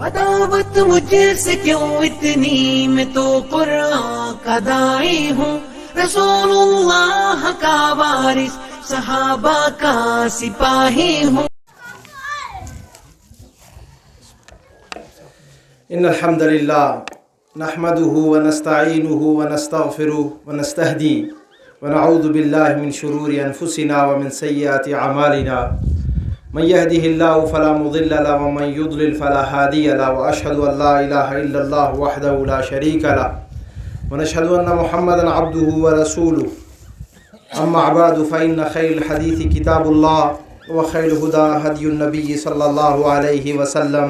عداوت مجھ سے کیوں اتنی، میں تو قرآن کا داعی ہوں، رسول اللہ کا وارث، صحابہ کا سپاہی ہوں۔ ان الحمد للہ نحمده ونستعینه ونستغفره ونستهدی ونعوذ باللہ من شرور انفسنا ومن سیئات اعمالنا، من يهده الله فلا مضل له ومن يضلل فلا هادي له، واشهد ان لا اله الا الله وحده لا شريك له، ونشهد ان محمدا عبده ورسوله، اما بعد فان خير الحديث كتاب الله وخير الهدى هدي النبي صلى الله عليه وسلم،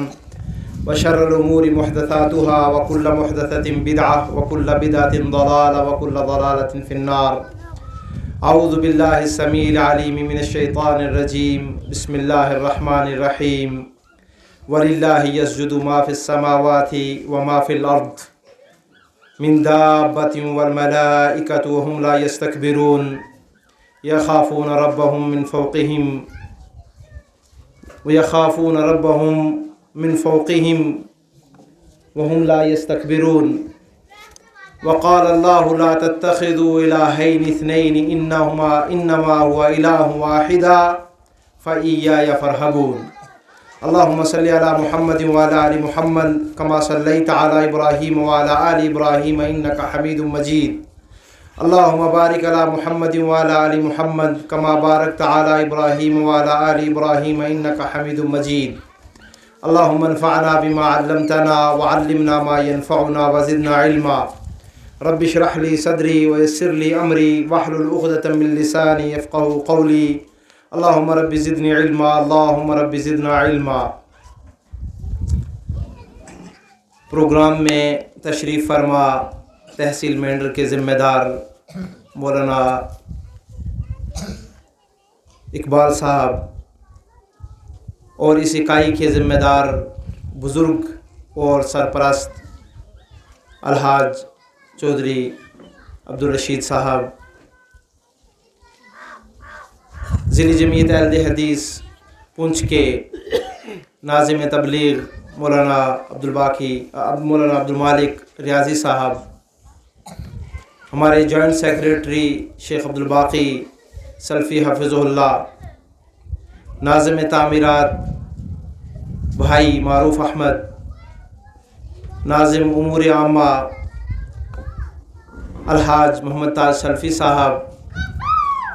وشر الأمور محدثاتها وكل محدثة بدعة وكل بدعة ضلالة وكل ضلالة في النار۔ أعوذ بالله السميع العليم من الشيطان الرجيم، بسم الله الرحمن الرحيم، ولله يسجد ما في السماوات وما في الأرض من دابة والملائكة وهم لا يستكبرون يخافون ربهم من فوقهم وهم لا يستكبرون، وقال الله لا تتخذوا إلهين اثنين إنما هو إله واحد فإياي فارهبون۔ اللهم صل على محمد وعلى آل محمد كما صليت على إبراهيم وعلى آل إبراهيم إنك حميد مجيد، اللهم بارك على محمد وعلى آل محمد كما باركت على إبراهيم وعلى آل إبراهيم إنك حميد مجيد، اللهم انفعنا بما علمتنا وعلمنا ما ينفعنا وزدنا علما، رب اشرح لي صدري ويسر لي أمري واحلل عقدة من لساني يفقهوا قولي، اللهم رب زدني علما، اللهم رب زدنا علما۔ پروگرام میں تشریف فرما تحصیل مینڈر کے ذمہ دار مولانا اقبال صاحب اور اس اکائی کے ذمہ دار بزرگ اور سرپرست الحاج چودھری عبدالرشید صاحب، ضلع جمعیت اہل حدیث پونچھ کے ناظم تبلیغ مولانا عبدالمالک ریاضی صاحب، ہمارے جوائنٹ سیکریٹری شیخ عبدالباقی سلفی حفظہ اللہ، ناظم تعمیرات بھائی معروف احمد، ناظم امور عامہ الحاج محمد تاج سلفی صاحب،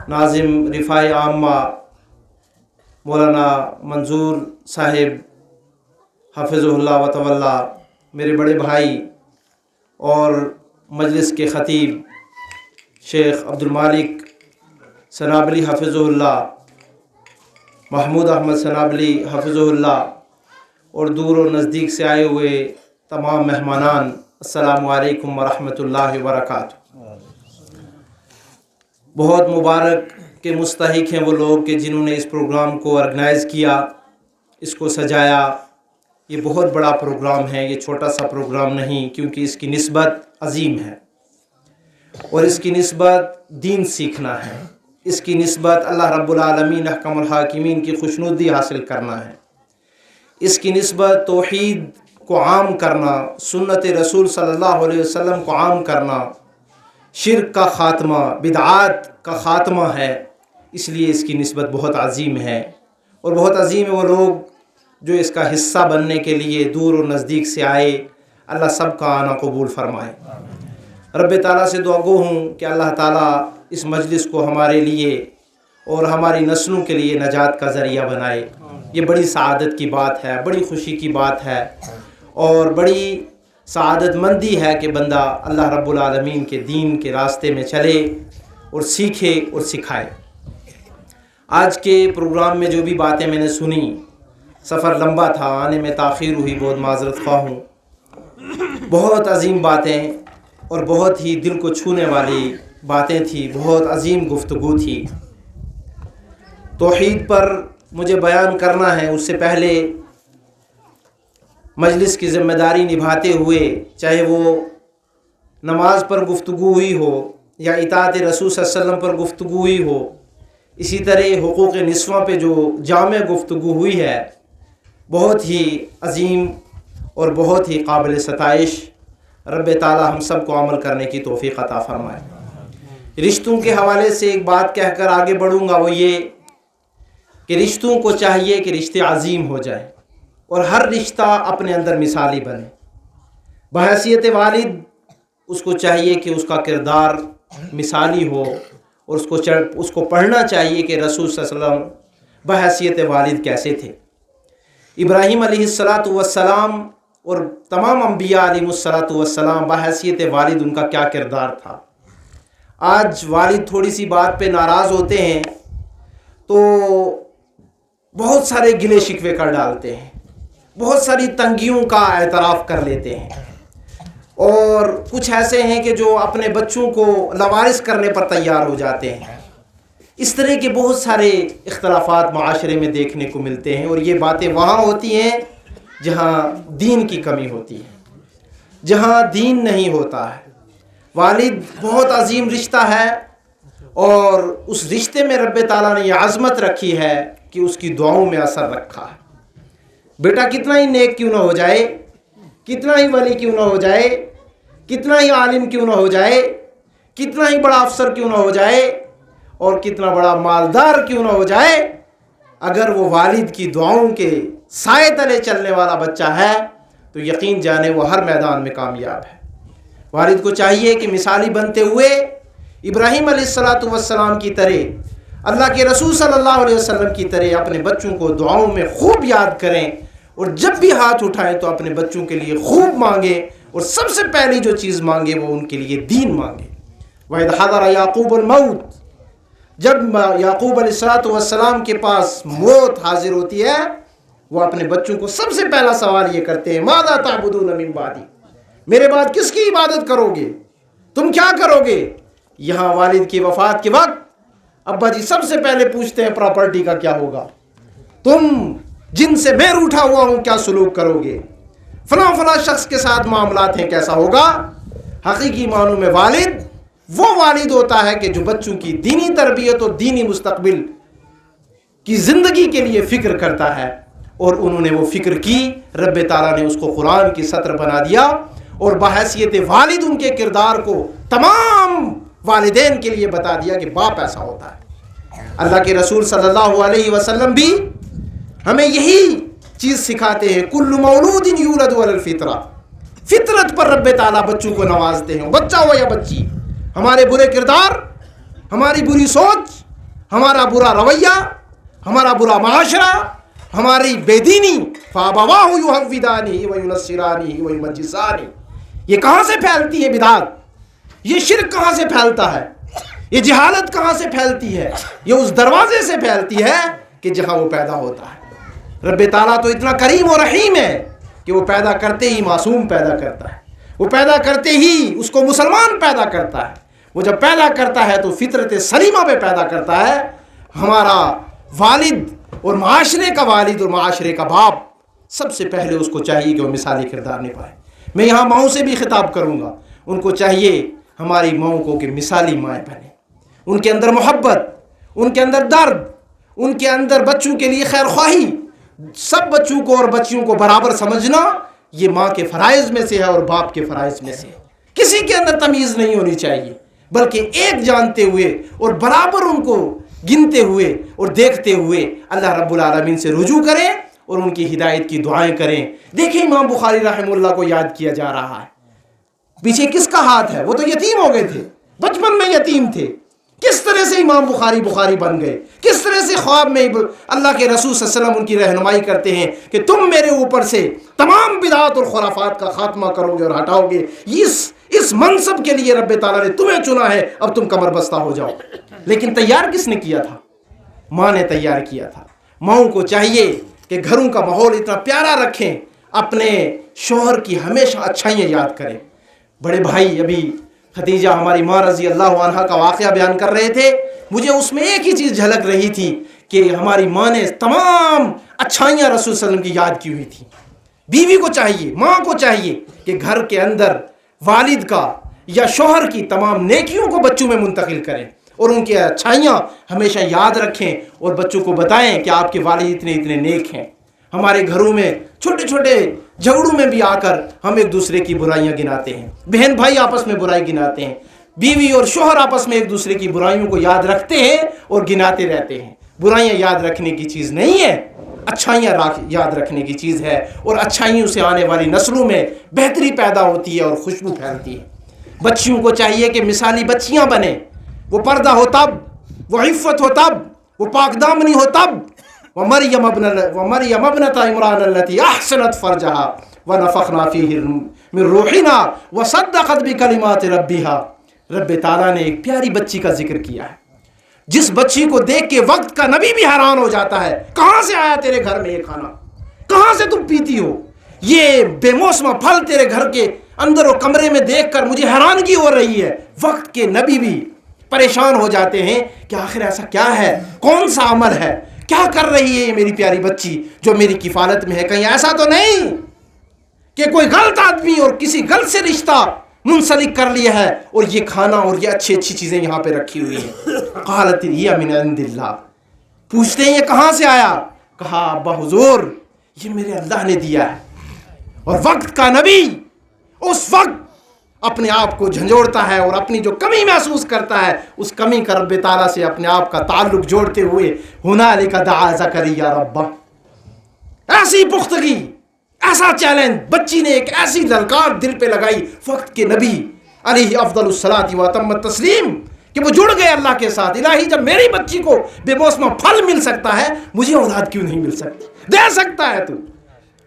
ناظم رفاع عامہ مولانا منظور صاحب حفظہ اللہ و تولا، میرے بڑے بھائی اور مجلس کے خطیب شیخ عبدالمالک سنابلی حفظہ اللہ، محمود احمد سنابلی حفظہ اللہ، اور دور و نزدیک سے آئے ہوئے تمام مہمانان، السلام علیکم ورحمۃ اللہ وبرکاتہ۔ بہت مبارک کے مستحق ہیں وہ لوگ کہ جنہوں نے اس پروگرام کو آرگنائز کیا، اس کو سجایا۔ یہ بہت بڑا پروگرام ہے، یہ چھوٹا سا پروگرام نہیں، کیونکہ اس کی نسبت عظیم ہے، اور اس کی نسبت دین سیکھنا ہے، اس کی نسبت اللہ رب العالمین احکم الحاکمین کی خوشنودی حاصل کرنا ہے، اس کی نسبت توحید کو عام کرنا، سنت رسول صلی اللہ علیہ وسلم کو عام کرنا، شرک کا خاتمہ، بدعات کا خاتمہ ہے، اس لیے اس کی نسبت بہت عظیم ہے، اور بہت عظیم ہے وہ لوگ جو اس کا حصہ بننے کے لیے دور و نزدیک سے آئے۔ اللہ سب کا آنا قبول فرمائے۔ رب تعالیٰ سے دعا گو ہوں کہ اللہ تعالیٰ اس مجلس کو ہمارے لیے اور ہماری نسلوں کے لیے نجات کا ذریعہ بنائے۔ یہ بڑی سعادت کی بات ہے، بڑی خوشی کی بات ہے، اور بڑی سعادت مندی ہے کہ بندہ اللہ رب العالمین کے دین کے راستے میں چلے اور سیکھے اور سکھائے۔ آج کے پروگرام میں جو بھی باتیں میں نے سنی، سفر لمبا تھا، آنے میں تاخیر ہوئی، بہت معذرت خواہ ہوں۔ بہت عظیم باتیں اور بہت ہی دل کو چھونے والی باتیں تھی، بہت عظیم گفتگو تھی۔ توحید پر مجھے بیان کرنا ہے، اس سے پہلے مجلس کی ذمہ داری نبھاتے ہوئے، چاہے وہ نماز پر گفتگو ہوئی ہو یا اطاعت رسول صلی اللہ علیہ وسلم پر گفتگو ہوئی ہو، اسی طرح حقوق نسواں پہ جو جامع گفتگو ہوئی ہے، بہت ہی عظیم اور بہت ہی قابل ستائش۔ رب تعالی ہم سب کو عمل کرنے کی توفیق عطا فرمائے۔ رشتوں کے حوالے سے ایک بات کہہ کر آگے بڑھوں گا، وہ یہ کہ رشتوں کو چاہیے کہ رشتے عظیم ہو جائیں اور ہر رشتہ اپنے اندر مثالی بنے۔ بحیثیت والد اس کو چاہیے کہ اس کا کردار مثالی ہو، اور اس کو پڑھنا چاہیے کہ رسول صلی اللہ علیہ وسلم بحیثیت والد کیسے تھے۔ ابراہیم علیہ السلام اور تمام انبیاء علیہ السلام بحیثیت والد ان کا کیا کردار تھا۔ آج والد تھوڑی سی بات پہ ناراض ہوتے ہیں تو بہت سارے گلے شکوے کر ڈالتے ہیں، بہت ساری تنگیوں کا اعتراف کر لیتے ہیں، اور کچھ ایسے ہیں کہ جو اپنے بچوں کو لاوارث کرنے پر تیار ہو جاتے ہیں۔ اس طرح کے بہت سارے اختلافات معاشرے میں دیکھنے کو ملتے ہیں، اور یہ باتیں وہاں ہوتی ہیں جہاں دین کی کمی ہوتی ہے، جہاں دین نہیں ہوتا ہے۔ والد بہت عظیم رشتہ ہے، اور اس رشتے میں رب تعالیٰ نے یہ عظمت رکھی ہے کہ اس کی دعاؤں میں اثر رکھا ہے۔ بیٹا کتنا ہی نیک کیوں نہ ہو جائے، کتنا ہی ولی کیوں نہ ہو جائے، کتنا ہی عالم کیوں نہ ہو جائے، کتنا ہی بڑا افسر کیوں نہ ہو جائے، اور کتنا بڑا مالدار کیوں نہ ہو جائے، اگر وہ والد کی دعاؤں کے سائے تلے چلنے والا بچہ ہے تو یقین جانے وہ ہر میدان میں کامیاب ہے۔ والد کو چاہیے کہ مثالی بنتے ہوئے ابراہیم علیہ السلام کی طرح، اللہ کے رسول صلی اللہ علیہ وسلم کی طرح اپنے بچوں کو دعاؤں میں خوب یاد کریں، اور جب بھی ہاتھ اٹھائیں تو اپنے بچوں کے لیے خوب مانگیں، اور سب سے پہلی جو چیز مانگے وہ ان کے لیے دین مانگے۔ وَإِذْ حَضَرَ يَعْقُوبُ الْمَوْتُ، جب یعقوب علیہ السلام کے پاس موت حاضر ہوتی ہے، وہ اپنے بچوں کو سب سے پہلا سوال یہ کرتے ہیں، ماذا تعبدون من بعدی، میرے بعد کس کی عبادت کرو گے، تم کیا کرو گے۔ یہاں والد کی وفات کے وقت ابا جی سب سے پہلے پوچھتے ہیں پراپرٹی کا کیا ہوگا، تم جن سے میں روٹھا ہوا ہوں کیا سلوک کرو گے، فلاں فلاں شخص کے ساتھ معاملات ہیں کیسا ہوگا۔ حقیقی معنوں میں والد وہ والد ہوتا ہے کہ جو بچوں کی دینی تربیت اور دینی مستقبل کی زندگی کے لیے فکر کرتا ہے، اور انہوں نے وہ فکر کی، رب تعالیٰ نے اس کو قرآن کی سطر بنا دیا، اور بحیثیت والد ان کے کردار کو تمام والدین کے لیے بتا دیا کہ باپ ایسا ہوتا ہے۔ اللہ کے رسول صلی اللہ علیہ وسلم بھی ہمیں یہی چیز سکھاتے ہیں، کل مولود یولد علی الفطرہ، فطرت پر رب تعالیٰ بچوں کو نوازتے ہیں، بچہ ہو یا بچی۔ ہمارے برے کردار، ہماری بری سوچ، ہمارا برا رویہ، ہمارا برا معاشرہ، ہماری بے دینی، فَأَبَوَاهُ يُهَوِّدَانِهِ وَيُنَصِّرَانِهِ وَيُمَجِّسَانِهِ، یہ کہاں سے پھیلتی ہے بدعت، یہ شرک کہاں سے پھیلتا ہے، یہ جہالت کہاں سے پھیلتی ہے، یہ اس دروازے سے پھیلتی ہے کہ جہاں وہ پیدا ہوتا ہے۔ رب تعالیٰ تو اتنا کریم و رحیم ہے کہ وہ پیدا کرتے ہی معصوم پیدا کرتا ہے، وہ پیدا کرتے ہی اس کو مسلمان پیدا کرتا ہے، وہ جب پیدا کرتا ہے تو فطرت سلیمہ پہ پیدا کرتا ہے۔ ہمارا والد اور معاشرے کا والد اور معاشرے کا باپ سب سے پہلے اس کو چاہیے کہ وہ مثالی کردار نبھائے۔ میں یہاں ماؤں سے بھی خطاب کروں گا، ان کو چاہیے ہماری ماؤں کو کہ مثالی مائیں بنیں، ان کے اندر محبت، ان کے اندر درد، ان کے اندر بچوں کے لیے خیر خواہی، سب بچوں کو اور بچیوں کو برابر سمجھنا، یہ ماں کے فرائض میں سے ہے اور باپ کے فرائض میں سے ہے۔ کسی کے اندر تمیز نہیں ہونی چاہیے، بلکہ ایک جانتے ہوئے اور برابر ان کو گنتے ہوئے اور دیکھتے ہوئے اللہ رب العالمین سے رجوع کریں اور ان کی ہدایت کی دعائیں کریں۔ دیکھیں امام بخاری رحمہ اللہ کو یاد کیا جا رہا ہے، پیچھے کس کا ہاتھ ہے، وہ تو یتیم ہو گئے تھے، بچپن میں یتیم تھے، کس طرح سے امام بخاری بن گئے، کس طرح سے خواب میں اللہ کے رسول صلی اللہ علیہ وسلم ان کی رہنمائی کرتے ہیں کہ تم میرے اوپر سے تمام بدعات اور خرافات کا خاتمہ کرو گے اور ہٹاؤ گے، اس منصب کے لیے رب تعالیٰ نے تمہیں چنا ہے، اب تم کمر بستہ ہو جاؤ۔ لیکن تیار کس نے کیا تھا؟ ماں نے تیار کیا تھا۔ ماؤں کو چاہیے کہ گھروں کا ماحول اتنا پیارا رکھیں، اپنے شوہر کی ہمیشہ اچھائیاں یاد کریں۔ بڑے بھائی ابھی خدیجہ ہماری ماں رضی اللہ عنہا کا واقعہ بیان کر رہے تھے، مجھے اس میں ایک ہی چیز جھلک رہی تھی کہ ہماری ماں نے تمام اچھائیاں رسول صلی اللہ علیہ وسلم کی یاد کی ہوئی تھی۔ بیوی کو چاہیے، ماں کو چاہیے کہ گھر کے اندر والد کا یا شوہر کی تمام نیکیوں کو بچوں میں منتقل کریں اور ان کی اچھائیاں ہمیشہ یاد رکھیں اور بچوں کو بتائیں کہ آپ کے والد اتنے اتنے نیک ہیں۔ ہمارے گھروں میں چھوٹے چھوٹے झगड़ों में भी आकर हम एक दूसरे की बुराइयां गिनाते हैं, बहन भाई आपस में बुराई गिनाते हैं, बीवी और शोहर आपस में एक दूसरे की बुराइयों को याद रखते हैं और गिनाते रहते हैं। बुराइयां याद रखने की चीज़ नहीं है, अच्छाइयाँ याद रखने की चीज़ है, और अच्छाइयों से आने वाली नस्लों में बेहतरी पैदा होती है और खुशबू फैलती है। बच्चियों को चाहिए कि मिसाली बच्चियाँ बने, वो पर्दा हो तब, वो इफ़्फ़त हो तब, वो पाकदामनी हो तब। वमरियम इब्नता इमरान अल्लती अहसनत फरजहा वनफ़ख़ना फ़ीहि मिन रूहिना वसद्दक़त बिकलिमाति रब्बिहा। रब ताला ने एक प्यारी बच्ची का जिक्र किया है, जिस बच्ची को देख के वक्त का नबी भी हैरान हो जाता है, कहाँ से आया तेरे घर में ये खाना, कहाँ से तुम पीती हो, ये बेमौसमा फल तेरे घर के अंदर और कमरे में देखकर मुझे हैरानगी हो रही है। वक्त के नबी भी परेशान हो जाते हैं कि आखिर ऐसा क्या है, कौन सा अमल है, क्या कर रही है ये मेरी प्यारी बच्ची जो मेरी किफालत में है। कहीं ऐसा तो नहीं कि कोई गलत आदमी और किसी गलत से रिश्ता मुंसलिक कर लिया है और ये खाना और ये अच्छी अच्छी चीज़ें यहाँ पे रखी हुई हैं। क़ालत हिय मिन इंदिल्लाह, पूछते हैं ये कहाँ से आया, कहा अब्बा हुजूर ये मेरे अल्लाह ने दिया है। और वक्त का नबी उस वक्त अपने आप को झंझोड़ता है और अपनी जो कमी महसूस करता है उस कमी का रब ताला से अपने आप का ताल्लुक जोड़ते हुए हुनालिका दआ ज़करिया रब्बा, ऐसी पुख्तगी, ऐसा चैलेंज बच्ची ने एक ऐसी ललकार दिल पे लगाई वक्त के नबी अलैहि अफ़ज़लुस्सलाति व अतम्मत तस्लीम कि वो जुड़ गए अल्लाह के साथ। इलाही जब मेरी बच्ची को बेमौसमा फल मिल सकता है, मुझे औलाद क्यों नहीं मिल सकती, दे सकता है तू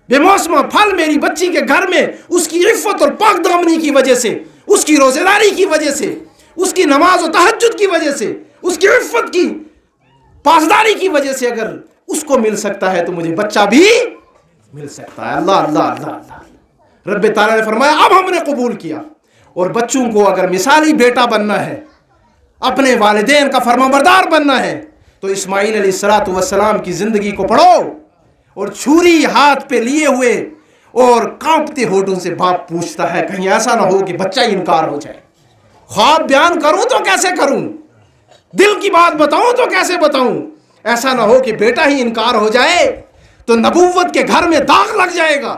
बेमौसमा फल मेरी बच्ची के घर में। उसकी इफ़्फ़त और पाकदामनी की वजह से, उसकी रोज़ेदारी की वजह से, उसकी नमाज और तहज्जुद की वजह से, उसकी इफ़्फ़त की पासदारी की वजह से अगर उसको मिल सकता है तो मुझे बच्चा भी मिल सकता है। अल्लाह अल्लाह अल्लाह अल्लाह। रब ताला ने फरमाया अब हमने कबूल किया। और बच्चों को अगर मिसाली बेटा बनना है, अपने वालिदैन का फरमाबरदार बनना है, तो इस्माइल अलैहिस्सलातु वस्सलाम की ज़िंदगी को पढ़ो। और छुरी हाथ पे लिए हुए और कांपते होठों से बाप पूछता है कहीं ऐसा ना हो कि बच्चा ही इनकार हो जाए। ख्वाब बयान करूं तो कैसे करूं, दिल की बात बताऊं तो कैसे बताऊं, ऐसा ना हो कि बेटा ही इनकार हो जाए तो नबूवत के घर में दाग लग जाएगा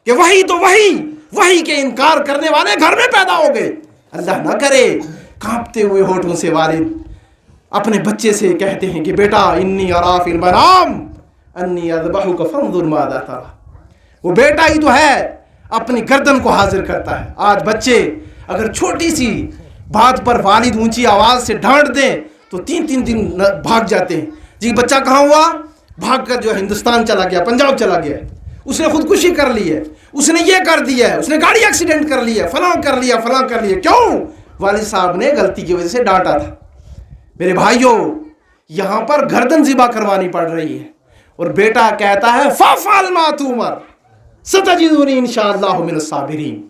कि वही तो वही के इनकार करने वाले घर में पैदा हो गए। अल्लाह ना करे। कांपते हुए होठों से वालिद अपने बच्चे से कहते हैं कि बेटा इन्नी अरा फिल मनाम अन्नी अज़बहुका फंज़ुर माज़ा तरा। वो बेटा ही तो है, अपनी गर्दन को हाजिर करता है। आज बच्चे अगर छोटी सी बात पर वालिद ऊंची आवाज़ से डांट दें तो 3-3 दिन भाग जाते हैं। जी बच्चा कहाँ हुआ, भागकर जो हिंदुस्तान चला गया, पंजाब चला गया, उसने खुदकुशी कर ली है, उसने ये कर दिया है, उसने गाड़ी एक्सीडेंट कर लिया, फलां कर लिया, फलां कर लिया। क्यों? वालिद साहब ने गलती की वजह से डांटा था। मेरे भाइयों, यहाँ पर गर्दन ज़िबा करवानी पड़ रही है और बेटा कहता है फ़अफ़अल मा तुमर सतजिदुनी इंशाअल्लाहु मिनस साबिरीन।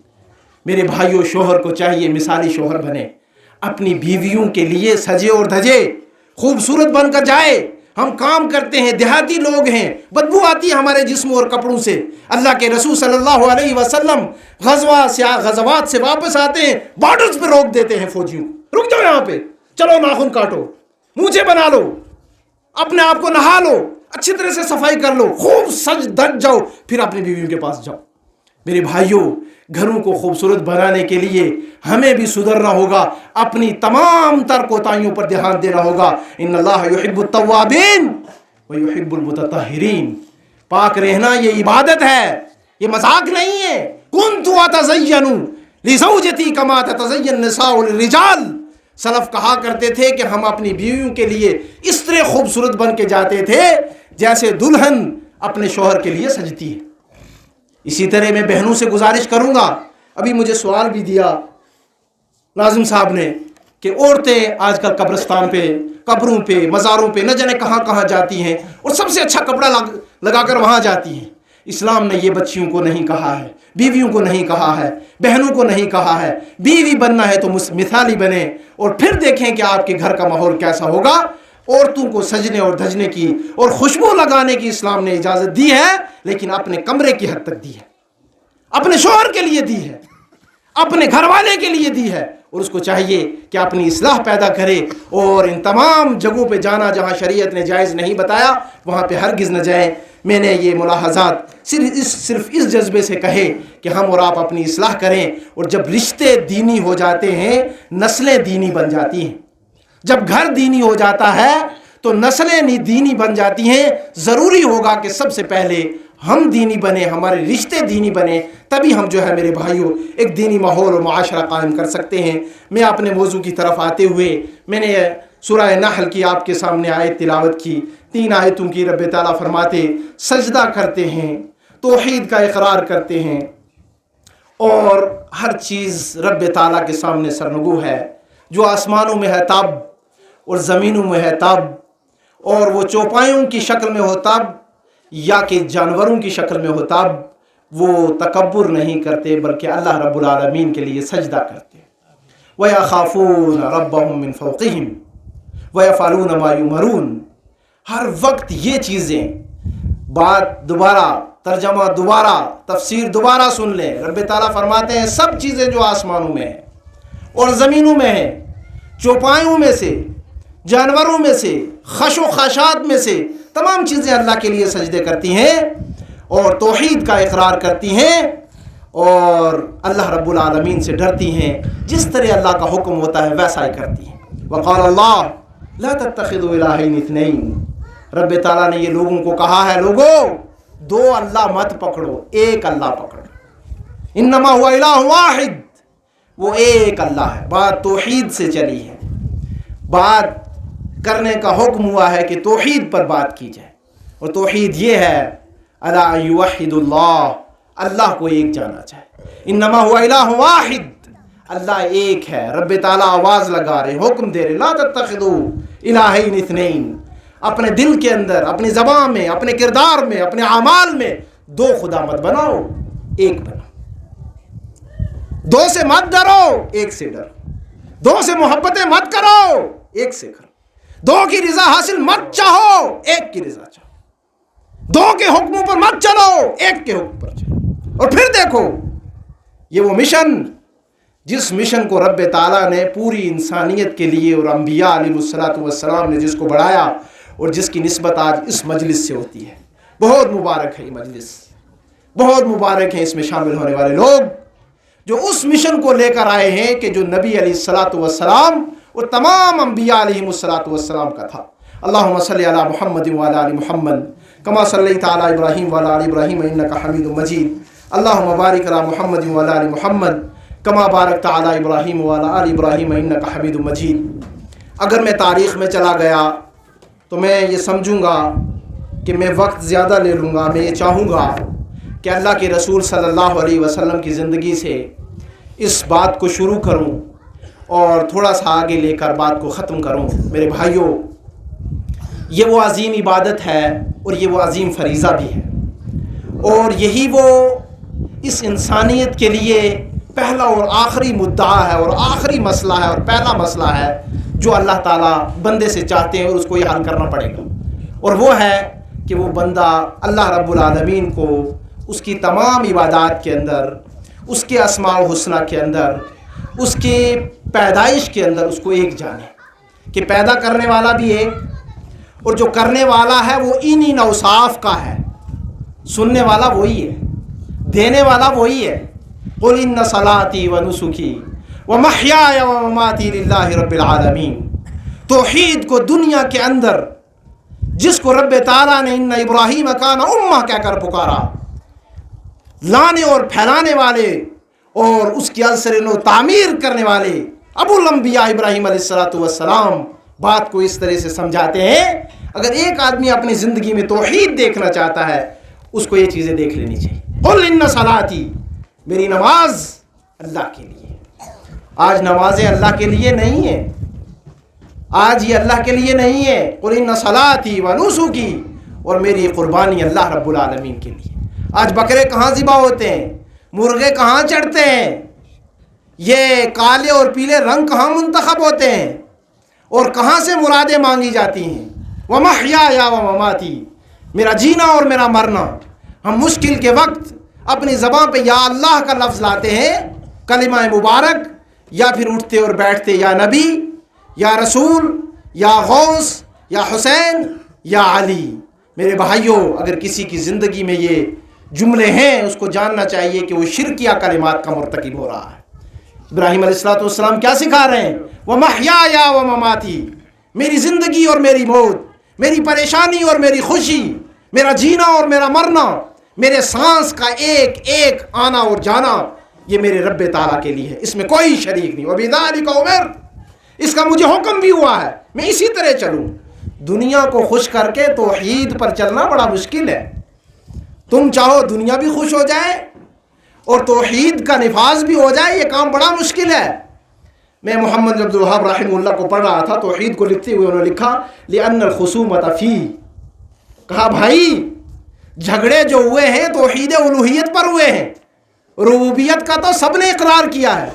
मेरे भाइयों, शोहर को चाहिए मिसाली शोहर बने, अपनी बीवियों के लिए सजे और धजे, खूबसूरत बनकर जाए। हम काम करते हैं, देहाती लोग हैं, बदबू आती है हमारे जिस्म और कपड़ों से। अल्लाह के रसूल सल्लल्लाहु अलैहि वसल्लम गज़वात से वापस आते हैं, बॉर्डर्स पे रोक देते हैं फौजियों को, रुक जाओ यहाँ पे, चलो नाखून काटो, मूंछें बना लो, अपने आप को नहा लो, अच्छी तरह से सफाई कर लो, खूब सज धज जाओ, फिर अपनी बीवियों के पास जाओ। मेरे भाइयों, घरों को खूबसूरत बनाने के लिए हमें भी सुधरना होगा, अपनी तमाम तर कोताहियों पर ध्यान देना होगा। इन्नल्लाह युहिब्बुत तव्वाबीन व युहिब्बुल मुतत्तहिरीन। पाक रहना ये इबादत है, ये मजाक नहीं है। कुन्तु अतज़य्यनु लिज़ौजती कमा ततज़य्यन निसाउ लिर्रिजाल। सलफ कहा करते थे कि हम अपनी बीवियों के लिए इस तरह खूबसूरत बन के जाते थे जैसे दुल्हन अपने शौहर के लिए सजती है। इसी तरह मैं बहनों से गुजारिश करूंगा, अभी मुझे सवाल भी दिया नाज़िम साहब ने कि औरतें आजकल कब्रिस्तान पे, कब्रों पे, मज़ारों पे न जाने कहाँ कहाँ जाती हैं और सबसे अच्छा कपड़ा लगाकर वहाँ जाती हैं। इस्लाम ने ये बच्चियों को नहीं कहा है, बीवियों को नहीं कहा है, बहनों को नहीं कहा है। बीवी बनना है तो मिसाली बने और फिर देखें कि आपके घर का माहौल कैसा होगा। औरतों को सजने और धजने की और खुशबू लगाने की इस्लाम ने इजाज़त दी है, लेकिन अपने कमरे की हद तक दी है, अपने शौहर के लिए दी है, اپنے گھر والے کے لیے دی ہے، اور اس کو چاہیے کہ اپنی اصلاح پیدا کرے، اور ان تمام جگہوں پہ جانا جہاں شریعت نے جائز نہیں بتایا وہاں پہ ہرگز نہ جائیں۔ میں نے یہ ملاحظات صرف اس جذبے سے کہے کہ ہم اور آپ اپنی اصلاح کریں، اور جب رشتے دینی ہو جاتے ہیں نسلیں دینی بن جاتی ہیں، جب گھر دینی ہو جاتا ہے تو نسلیں دینی بن جاتی ہیں۔ ضروری ہوگا کہ سب سے پہلے ہم دینی بنے، ہمارے رشتے دینی بنے، تبھی ہم جو ہے میرے بھائیوں ایک دینی ماحول اور معاشرہ قائم کر سکتے ہیں۔ میں اپنے موضوع کی طرف آتے ہوئے میں نے سورہ نحل کی آپ کے سامنے آیت تلاوت کی، 3 آیتوں کی۔ رب تعالیٰ فرماتے سجدہ کرتے ہیں، توحید کا اقرار کرتے ہیں، اور ہر چیز رب تعالیٰ کے سامنے سرنگو ہے، جو آسمانوں میں ہے تب اور زمینوں میں ہے تب، اور وہ چوپایوں کی شکل میں ہو تب یا کہ جانوروں کی شکل میں ہو تب، وہ تکبر نہیں کرتے بلکہ اللہ رب العالمین کے لیے سجدہ کرتے۔ وَيَخَافُونَ رَبَّهُم مِّن فَوْقِهِمْ وَيَفْعَلُونَ مَا يُؤْمَرُونَ۔ ہر وقت یہ چیزیں، بات دوبارہ، ترجمہ دوبارہ، تفسیر دوبارہ سن لیں۔ رب تعالیٰ فرماتے ہیں سب چیزیں جو آسمانوں میں ہیں اور زمینوں میں ہیں، چوپایوں میں سے، جانوروں میں سے، خش و خاشات میں سے، تمام چیزیں اللہ کے لیے سجدے کرتی ہیں اور توحید کا اقرار کرتی ہیں، اور اللہ رب العالمین سے ڈرتی ہیں۔ جس طرح اللہ کا حکم ہوتا ہے ویسا ہی کرتی ہیں۔ وقال اللہ لا تتخذوا الہین اثنین۔ رب تعالیٰ نے یہ لوگوں کو کہا ہے، لوگو 2 اللہ مت پکڑو، ایک اللہ پکڑو۔ انما هو الہ واحد، وہ ایک اللہ ہے۔ بات توحید سے چلی ہے، بات کرنے کا حکم ہوا ہے کہ توحید پر بات کی جائے، اور توحید یہ ہے الا یوحد اللہ، اللہ کو ایک جانا چاہے۔ انما هو الہ واحد، اللہ ایک ہے۔ رب تعالیٰ آواز لگا رہے، حکم دے رہے، لا تتخذوا الہین اثنین۔ اپنے دل کے اندر، اپنی زبان میں، اپنے کردار میں، اپنے اعمال میں 2 خدا مت بناؤ، ایک بناؤ۔ 2 سے مت ڈرو، ایک سے ڈرو۔ 2 سے محبتیں مت کرو، ایک سے کرو۔ 2 کی رضا حاصل مت چاہو، ایک کی رضا چاہو۔ 2 کے حکموں پر مت چلو، ایک کے حکم پر چلو۔ اور پھر دیکھو یہ وہ مشن، جس مشن کو رب تعالیٰ نے پوری انسانیت کے لیے اور انبیاء علیہ السلام نے جس کو بڑھایا، اور جس کی نسبت آج اس مجلس سے ہوتی ہے۔ بہت مبارک ہے یہ مجلس، بہت مبارک ہیں اس میں شامل ہونے والے لوگ جو اس مشن کو لے کر آئے ہیں کہ جو نبی علیہ السلام اور تمام انبیاء علیہ السلام کا تھا۔ اللہم صلی علی محمد وعلی آل محمد کما صلیت علی ابراہیم وعلی آل ابراہیم انک حمید مجید۔ اللہم بارک علی محمد وعلی آل محمد کما بارکت علی ابراہیم وعلی آل ابراہیم انک حمید مجید۔ اگر میں تاریخ میں چلا گیا تو میں یہ سمجھوں گا کہ میں وقت زیادہ لے لوں گا۔ میں یہ چاہوں گا کہ اللہ کے رسول صلی اللہ علیہ وسلم کی زندگی سے اس بات کو شروع کروں اور تھوڑا سا آگے لے کر بات کو ختم کروں۔ میرے بھائیوں، یہ وہ عظیم عبادت ہے اور یہ وہ عظیم فریضہ بھی ہے، اور یہی وہ اس انسانیت کے لیے پہلا اور آخری مدعا ہے اور آخری مسئلہ ہے اور پہلا مسئلہ ہے جو اللہ تعالیٰ بندے سے چاہتے ہیں، اور اس کو یہ حل کرنا پڑے گا، اور وہ ہے کہ وہ بندہ اللہ رب العالمین کو اس کی تمام عبادات کے اندر، اس کے اسماء و حسنہ کے اندر، اس کے پیدائش کے اندر اس کو ایک جانے کہ پیدا کرنے والا بھی ایک، اور جو کرنے والا ہے وہ انہی اوصاف کا ہے، سننے والا وہی ہے، دینے والا وہی ہے۔ قل ان صلاتی و نسکی و محیای و مماتی للہ رب العالمین۔ توحید کو دنیا کے اندر جس کو رب تعالیٰ نے ان ابراہیم کان امہ کہہ کر پکارا، لانے اور پھیلانے والے اور اس کی عنصر نو تعمیر کرنے والے ابو الانبیاء ابراہیم علیہ السلام بات کو اس طرح سے سمجھاتے ہیں۔ اگر ایک آدمی اپنی زندگی میں توحید دیکھنا چاہتا ہے اس کو یہ چیزیں دیکھ لینی چاہیے۔ قل ان صلاتی، میری نماز اللہ کے لیے۔ آج نمازیں اللہ کے لیے نہیں ہیں، آج یہ اللہ کے لیے نہیں ہے۔ قل ان صلاتی و نسکی، اور میری قربانی اللہ رب العالمین کے لیے۔ آج بکرے کہاں ذبح ہوتے ہیں، مرغے کہاں چڑھتے ہیں، یہ کالے اور پیلے رنگ کہاں منتخب ہوتے ہیں، اور کہاں سے مرادیں مانگی جاتی ہیں۔ وَمَحْيَايَ وَمَمَاتِي، میرا جینا اور میرا مرنا۔ ہم مشکل کے وقت اپنی زبان پہ یا اللہ کا لفظ لاتے ہیں कलिमा मुबारक या फिर उठते और बैठते या नबी या रसूल या गौस या हुसैन या अली। मेरे भाइयों, अगर किसी की ज़िंदगी में ये जुमले हैं, उसको जानना चाहिए कि वो शिरकिया कलिमात का मुर्तकिब हो रहा है। इब्राहीम अलैहिस्सलाम क्या सिखा रहे हैं? व महयाया व ममाती, मेरी ज़िंदगी और मेरी मौत, मेरी परेशानी और मेरी खुशी, मेरा जीना और मेरा मरना, मेरे सांस का एक एक आना और जाना, ये मेरे रब ताला के लिए है, इसमें कोई शरीक नहीं। वबिज़ालिका उमिर, इसका मुझे हुक्म भी हुआ है, मैं इसी तरह चलूँ। दुनिया को खुश करके तौहीद पर चलना बड़ा मुश्किल है। तुम चाहो दुनिया भी खुश हो जाए और तौहीद का निफाज भी हो जाए, ये काम बड़ा मुश्किल है। मैं मोहम्मद अब्दुल वहाब रहमहुल्लाह को पढ़ रहा था, तौहीद को लिखते हुए उन्होंने लिखा लिअन्नल खुसूमत फी, कहा भाई झगड़े जो हुए हैं तौहीद उलूहियत पर हुए हैं। रुबूबियत का तो सबने इकरार किया है,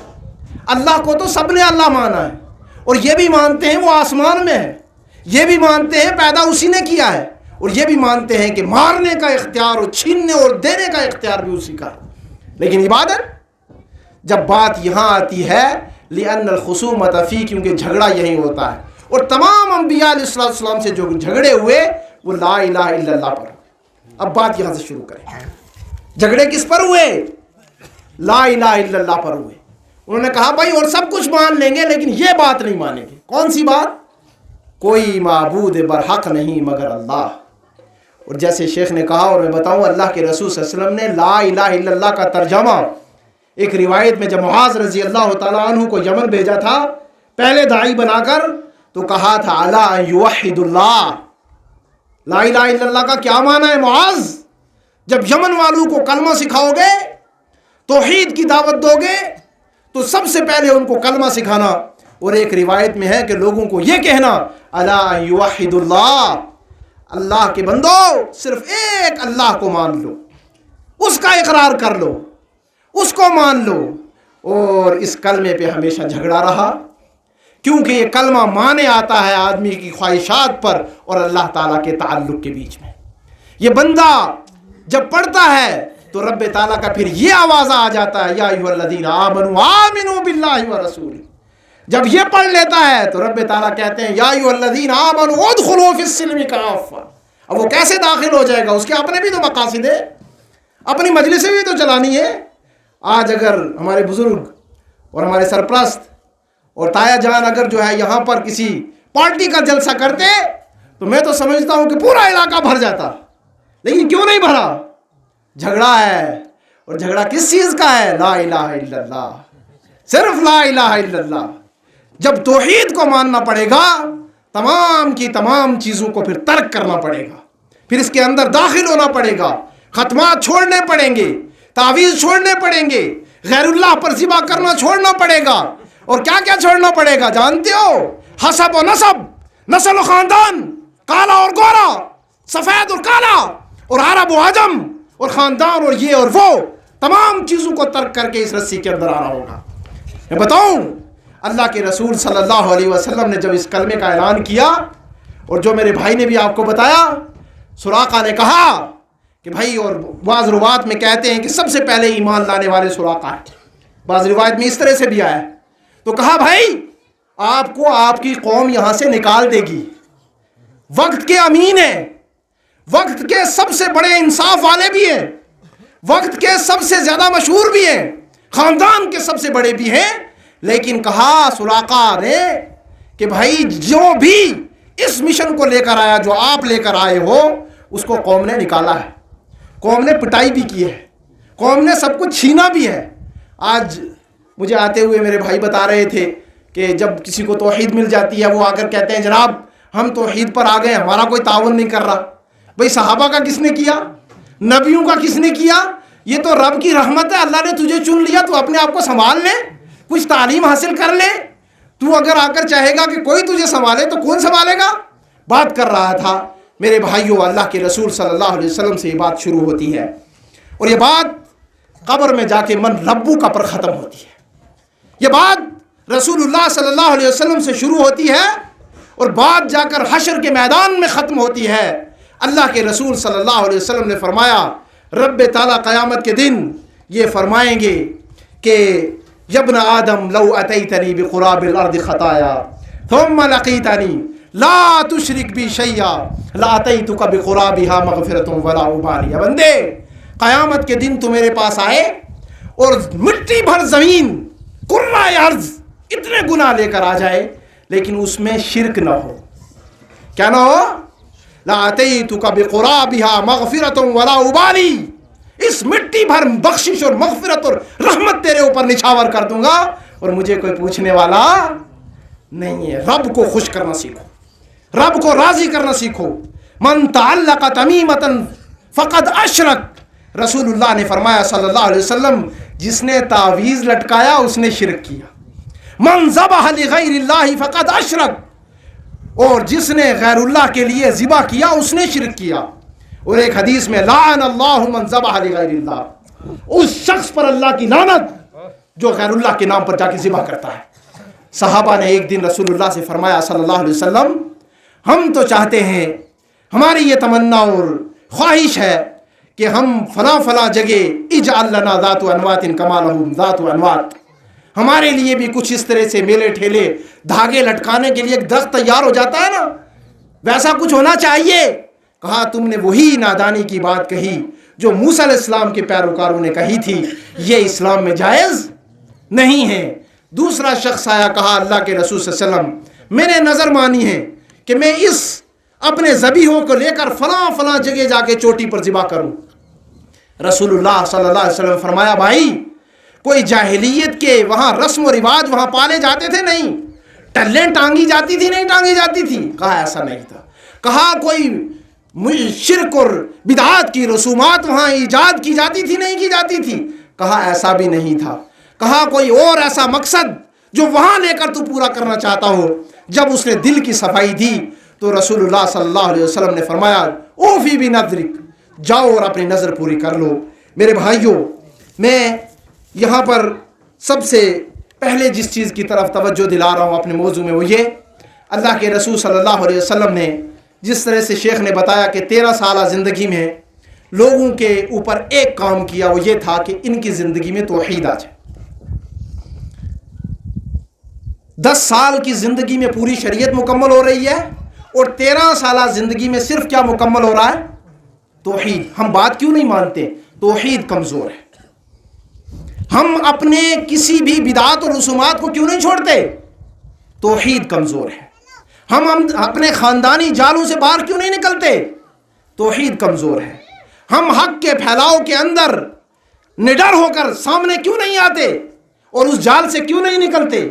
अल्लाह को तो सबने अल्लाह माना है, और ये भी मानते हैं वो आसमान में है, ये भी मानते हैं पैदा उसी ने किया है, और ये भी मानते हैं कि मारने का इख्तियार और छीनने और देने का इख्तियार भी उसी का है। लेकिन इबादत, जब बात यहाँ आती है लिअन्नल खुसूमत फी, क्योंकि झगड़ा यही होता है, और तमाम अंबिया अलैहिस्सलाम से जो झगड़े हुए वो ला इलाहा इल्लल्लाह पर। अब बात यहाँ से शुरू करें। झगड़े किस पर हुए? ला इलाहा इल्लल्लाह पर हुए। उन्होंने कहा भाई और सब कुछ मान लेंगे लेकिन ये बात नहीं मानेंगे। कौन सी बात? कोई माबूद बरहक नहीं मगर अल्लाह। और जैसे शेख ने कहा और मैं बताऊं, अल्लाह के रसूल सल्लल्लाहु अलैहि वसल्लम ने ला इलाहा इल्लल्लाह का तर्जमा एक रिवायत में जब मुआज़ रज़ी अल्लाह तआला अन्हु को यमन भेजा था पहले दाई बनाकर, तो कहा था अला युवहिदुल्लाह, ला इलाहा इल्लल्लाह का क्या माना है मुआज़? जब यमन वालों को कलमा सिखाओगे, तौहीद की दावत दोगे, तो सबसे पहले उनको कलमा सिखाना। और एक रिवायत में है कि लोगों को यह कहना अला युवहिदुल्लाह, अल्लाह के बंदो सिर्फ एक अल्लाह को मान लो, उसका इकरार कर लो, उसको मान लो। और इस कलमे पे हमेशा झगड़ा रहा, क्योंकि ये कलमा माने आता है आदमी की ख्वाहिशात पर और अल्लाह ताला के ताल्लुक के बीच में। ये बंदा जब पढ़ता है तो रब ताला का फिर ये आवाज़ आ जाता है या अय्युहल्लज़ीना आमनू आमिनू बिल्लाहि व रसूली। जब ये पढ़ लेता है तो रब ताला कहते हैं या अय्युहल्लज़ीना आमनू उदखुलू फिस्सिल्मि काफ़ा। अब वो कैसे दाखिल हो जाएगा? उसके अपने भी तो मकासिद है, अपनी मजलिसें भी तो चलानी है। आज अगर हमारे बुजुर्ग और हमारे सरप्रस्त और ताया जान अगर जो है यहाँ पर किसी पार्टी का जलसा करते तो मैं तो समझता हूँ कि पूरा इलाका भर जाता। लेकिन क्यों नहीं भरा? झगड़ा है। और झगड़ा किस चीज़ का है? ला इलाहा इल्लल्लाह, सिर्फ ला इलाहा इल्लल्लाह। जब तौहीद को मानना पड़ेगा, तमाम की तमाम चीज़ों को फिर तर्क करना पड़ेगा, फिर इसके अंदर दाखिल होना पड़ेगा, खत्मात छोड़ने पड़ेंगे, तावीज़ छोड़ने पड़ेंगे, गैरुल्लाह पर ज़िबा करना छोड़ना पड़ेगा। और क्या क्या छोड़ना पड़ेगा जानते हो? हसब और नसब, नस्ल और ख़ानदान, काला और गोरा, सफ़ेद और काला, और अरब और अजम, और ख़ानदान और ये और वो, तमाम चीज़ों को तर्क करके इस रस्सी के अंदर आना होगा। मैं बताऊं, अल्लाह के रसूल सल्लल्लाहु अलैहि वसल्लम ने जब इस कलमे का ऐलान किया, और जो मेरे भाई ने भी आपको बताया, सुराका ने कहा कि भाई, और बाज़ रिवायत में कहते हैं कि सबसे पहले ईमान लाने वाले सुराका है, बाज़ रिवायत में इस तरह से भी आया है। तो कहा भाई आपको आपकी कौम यहाँ से निकाल देगी, वक्त के अमीन है, वक्त के सबसे बड़े इंसाफ वाले भी हैं, वक्त के सबसे ज़्यादा मशहूर भी हैं, ख़ानदान के सबसे बड़े भी हैं। लेकिन कहा सुराका ने कि भाई जो भी इस मिशन को लेकर आया जो आप लेकर आए हो, उसको कौम ने निकाला है, कौम ने पिटाई भी की है, कौम ने सब कुछ छीना भी है। आज मुझे आते हुए मेरे भाई बता रहे थे कि जब किसी को तौहीद मिल जाती है वो आकर कहते हैं जनाब हम तौहीद पर आ गए, हमारा कोई तावन नहीं कर रहा। भाई सहाबा का किसने किया? नबियों का किसने किया? ये तो रब की रहमत है, अल्लाह ने तुझे चुन लिया, तू अपने आप को संभाल ले, कुछ तालीम हासिल कर ले। तू अगर आकर चाहेगा कि कोई तुझे संभाले तो कौन संभालेगा? बात कर रहा था मेरे भाइयों, अल्लाह के रसूल सल्लल्लाहु अलैहि वसल्लम से ये बात शुरू होती है, और ये बात कब्र में जाके मन रब्बू का पर ख़त्म होती है। ये बात रसूलुल्लाह सल्लल्लाहु अलैहि वसल्लम से शुरू होती है और बात जाकर हशर के मैदान में ख़त्म होती है। अल्लाह के रसूल सल्लल्लाहु अलैहि वसल्लम ने फरमाया, रब ताला क़यामत के दिन ये फरमाएंगे कि यब्न आदम लौ अतैतनी बिक़ुराबिल अर्दि खताया थुम्मा लक़ीतनी ला तुशरिक बी शैया लातैतुका बिक़ुराबिहा मग़फ़िरतुन वला उबाली। बंदे, क़यामत के दिन तू मेरे पास आए और मिट्टी भर ज़मीन, कुर्राए अर्ज़, इतने गुनाह लेकर आ जाए, लेकिन उसमें शिरक न हो। क्या ना हो? लातैतुका बिक़ुराबिहा मग़फ़िरतुन वला उबाली, इस मिट्टी भर बख्शिश और मग़फ़िरत और रहमत तेरे ऊपर निछावर कर दूंगा और मुझे कोई पूछने वाला नहीं है। रब को खुश करना सीखो, रब को राजी करना सीखो। मन तअल्लक़ तमीमतन फ़क़द अशरक, रसूलुल्लाह ने फरमाया सल्लल्लाहु अलैहि वसल्लम, जिसने तावीज़ लटकाया उसने शिरक किया। मन ज़बह लिग़ैरिल्लाहि फ़क़द अशरक, और जिसने गैरुल्लाह के लिए ज़िबा किया उसने शिरक किया। और एक हदीस में लाअनल्लाहु मन ज़बह लिग़ैरिल्लाह, उस शख्स पर अल्लाह की लानत जो गैरुल्लाह के नाम पर जाके ज़िबा करता है। सहाबा ने एक दिन रसूलुल्लाह से फरमाया सल्लल्लाहु अलैहि वसल्लम, हम तो चाहते हैं, हमारी ये तमन्ना और ख्वाहिश है कि हम फला फला जगह इजअल लना ज़ातु अनवातिन कमा लहुम ज़ातु अनवात, हमारे लिए भी कुछ इस तरह से मेले ठेले धागे लटकाने के लिए एक दरख्त तैयार हो जाता है ना, वैसा कुछ होना चाहिए। कहा, तुमने वही नादानी की बात कही जो मूसा अलैहिस्सलाम के पैरोकारों ने कही थी, ये इस्लाम में जायज़ नहीं है। दूसरा शख्स आया, कहा, अल्लाह के रसूल सल्लल्लाहु अलैहि वसल्लम, मैंने नज़र मानी है कि मैं इस अपने ज़बीहों को लेकर फलां फलां जगह जाके चोटी पर ज़िबा करूं। रसूलुल्लाह सल्लल्लाहु अलैहि वसल्लम फरमाया, भाई, कोई जाहिलियत के वहाँ रस्म और रिवाज वहाँ पाले जाते थे? नहीं। टल्लें टांगी जाती थी? नहीं टांगी जाती थी। कहा, ऐसा नहीं था। कहा, कोई शिरक और बिदआत की रसूमात वहाँ ईजाद की जाती थी? नहीं की जाती थी। कहा, ऐसा भी नहीं था। कहा, कोई और ऐसा मकसद जो वहाँ लेकर तू पूरा करना चाहता हो? जब उसने दिल की सफाई दी तो रसूलुल्लाह सल्लल्लाहु अलैहि वसल्लम ने फरमाया, ओफी भी नज़रिक, जाओ और अपनी नज़र पूरी कर लो। मेरे भाइयों, मैं यहाँ पर सबसे पहले जिस चीज़ की तरफ तवज्जो दिला रहा हूँ अपने मौजू में, वो ये, अल्लाह के रसूल सल्लल्लाहु अलैहि वसल्लम ने जिस तरह से शेख ने बताया कि 13 साल ज़िंदगी में लोगों के ऊपर एक काम किया, वो ये था कि इनकी ज़िंदगी में तौहीद आ जाए। 10 साल की ज़िंदगी में पूरी शरीयत मुकम्मल हो रही है और 13 साल ज़िंदगी में सिर्फ क्या मुकम्मल हो रहा है? तौहीद। हम बात क्यों नहीं मानते? तौहीद कमज़ोर है। हम अपने किसी भी बिदात और रसूमात को क्यों नहीं छोड़ते? तौहीद कमज़ोर है। हम अपने ख़ानदानी जालों से बाहर क्यों नहीं निकलते? तौहीद कमज़ोर है। हम हक़ के फैलाव के अंदर निडर होकर सामने क्यों नहीं आते और उस जाल से क्यों नहीं निकलते?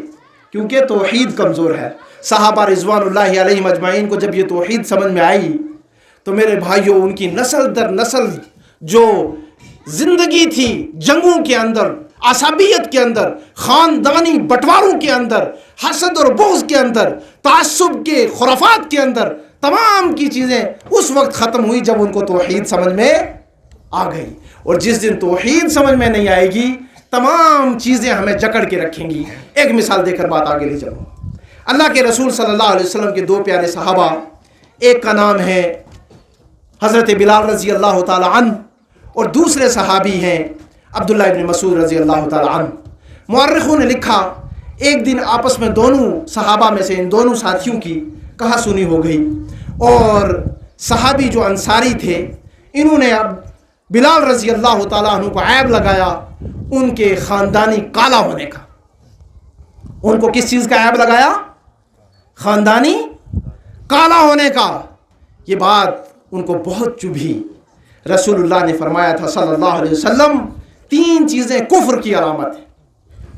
क्योंकि तौहीद कमज़ोर है। सहाबा रिज़वानुल्लाहि अलैहिम अजमाइन को जब ये तौहीद समझ में आई तो मेरे भाइयों, उनकी नस्ल दर नस्ल जो ज़िंदगी थी जंगों के अंदर, असाबियत के अंदर, ख़ानदानी बंटवारों के अंदर, हसद और बुग़्ज़ के अंदर, तासुब के खुराफात के अंदर, तमाम की चीज़ें उस वक्त ख़त्म हुई जब उनको तौहीद समझ में आ गई। और जिस दिन तौहीद समझ में नहीं आएगी, तमाम चीज़ें हमें जकड़ के रखेंगी। एक मिसाल देकर बात आगे ले चलो। अल्लाह के रसूल सल्लल्लाहु अलैहि वसल्लम के 2 प्यारे सहाबा, एक का नाम है हज़रत बिलाल रज़ी अल्लाह ताला अन्हु और दूसरे सहाबी हैं अब्दुल्लाह इब्न मसूद रज़ी अल्लाह ताला अन्हु। मुअर्रिखों ने लिखा, एक दिन आपस में दोनों सहाबा में से इन दोनों साथियों की कहा सुनी हो गई और सहाबी जो अंसारी थे, इन्होंने अब बिलाल रज़ी अल्लाह ताला अन्हु को ऐब लगाया उनके ख़ानदानी काला होने का। उनको किस चीज़ का ऐब लगाया? ख़ानदानी काला होने का। ये बात उनको बहुत चुभी। रसूलुल्लाह ने फरमाया था सल्लल्लाहु अलैहि वसल्लम, 3 चीज़ें कुफ्र की अलामत है,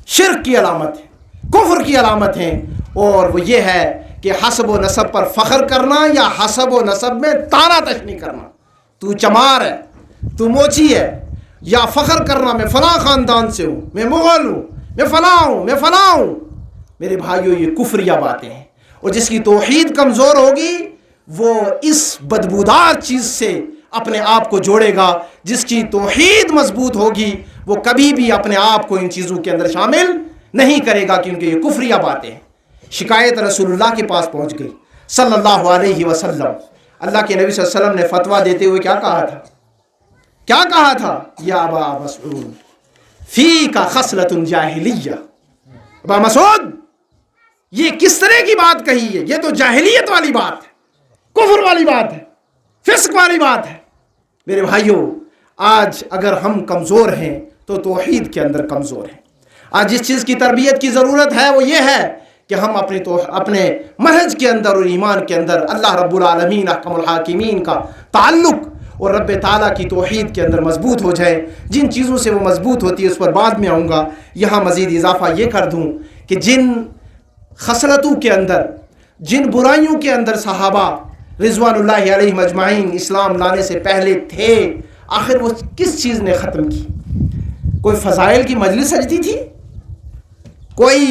शिर्क की अलामत है, कुफ्र की अलामत है। और वो ये है कि हसब व नसब पर फ़ख्र करना या हसब व नसब में ताना तशनी करना। तू चमार है, तू मोची है, या फ़ख्र करना मैं फ़लाँ ख़ानदान से हूँ, मैं मुग़ल हूँ, मैं फ़लाँ हूँ, मैं फ़लाँ हूँ। मेरे भाइयों, ये कुफ्रिया बातें हैं। और जिसकी तौहीद कमज़ोर होगी वो इस बदबूदार चीज़ से अपने आप को जोड़ेगा। जिसकी तौहीद मजबूत होगी वो कभी भी अपने आप को इन चीज़ों के अंदर शामिल नहीं करेगा, क्योंकि ये कुफ्रिया बातें हैं। शिकायत रसूलुल्लाह के पास पहुँच गई सल्लल्लाहु अलैहि वसल्लम। अल्लाह के नबी सल्लल्लाहु अलैहि वसल्लम ने फतवा देते हुए क्या कहा था? क्या कहा था? या अबा मसऊद फी का खसलतुन जाहिलिया। अबा मसूद, ये किस तरह की बात कही है? ये तो जाहिलियत वाली बात है, कुफ्र वाली बात है, फिस्क वाली बात है। मेरे भाइयों, आज अगर हम कमज़ोर हैं तो तौहीद के अंदर कमज़ोर हैं। आज जिस चीज़ की तरबियत की ज़रूरत है वो ये है कि हम अपने मनहज के अंदर और ईमान के अंदर अल्लाह रब्बुल आलमीन अहकमुल हाकिमीन का ताल्लुक़ और रब्बे ताला की तौहीद के अंदर मजबूत हो जाए। जिन चीज़ों से वो मजबूत होती है उस पर बाद में आऊँगा। यहाँ मज़ीद इजाफ़ा ये कर दूँ कि जिन खसलतों के अंदर, जिन बुराइयों के अंदर सहाबा रिज़वानुल्लाहि अलैहिम अजमाइन इस्लाम लाने से पहले थे, आखिर वो किस चीज़ ने ख़त्म की? कोई फ़ज़ाइल की मजलिस सजती थी? कोई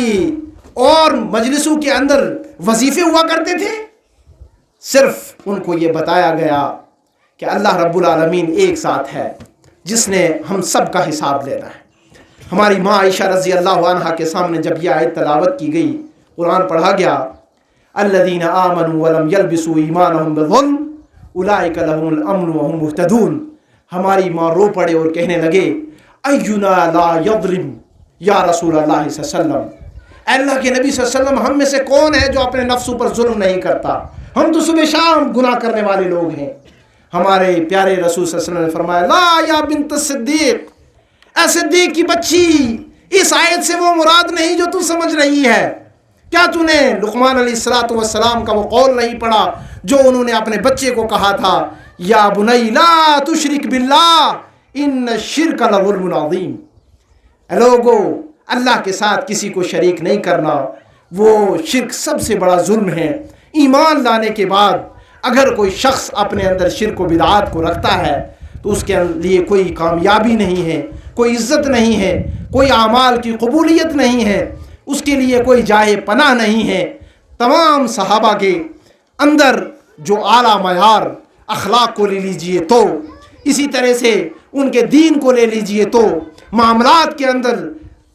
और मजलिसों के अंदर वजीफ़े हुआ करते थे? सिर्फ उनको ये बताया गया कि अल्लाह रब्बुल आलमीन एक साथ है जिसने हम सब का हिसाब लेना है। हमारी माँ आयशा रज़ी अल्लाह अन्हा के सामने जब यह आयत तलावत की गई, कुरान पढ़ा गया, अल्लज़ीना आमनू वलम यल्बिसू ईमानहुम बिज़ुल्म उलाइका लहुमुल अम्नु व हुम मुहतदून। हमारी माँ रो पड़े और कहने लगे, अय्युना ला यज़लिम या रसूलल्लाह सल्लल्लाहु, अल्लाह के नबी सल्लल्लाहु, हम में से कौन है जो अपने नफ्सों पर जुल्म नहीं करता? हम तो सुबह शाम गुनाह करने वाले लोग हैं। हमारे प्यारे रसूल सल्लल्लाहु अलैहि वसल्लम ने फरमाया, ला या बिन्त सिद्दीक, ए सिद्दीक की बच्ची, इस आयत से वो मुराद नहीं जो तू समझ रही है। क्या तूने लुक़मान अलैहिस्सलातु वस्सलाम का वो कौल नहीं पढ़ा जो उन्होंने अपने बच्चे को कहा था, या बुनई ला तुशरिक बिल्लाह इन्न शिर्क लज़ुल्मुन अज़ीम। लोगो, अल्लाह के साथ किसी को शरीक नहीं करना, वो शिर्क सबसे बड़ा जुल्म है। ईमान लाने के बाद अगर कोई शख्स अपने अंदर शिर्क व बिदआत को रखता है तो उसके लिए कोई कामयाबी नहीं है, कोई इज़्ज़त नहीं है, कोई आमाल की कबूलियत नहीं है, उसके लिए कोई जाए पनाह नहीं है। तमाम सहाबा के अंदर जो आला मयार अखलाक को ले लीजिए तो, इसी तरह से उनके दीन को ले लीजिए तो, मामलात के अंदर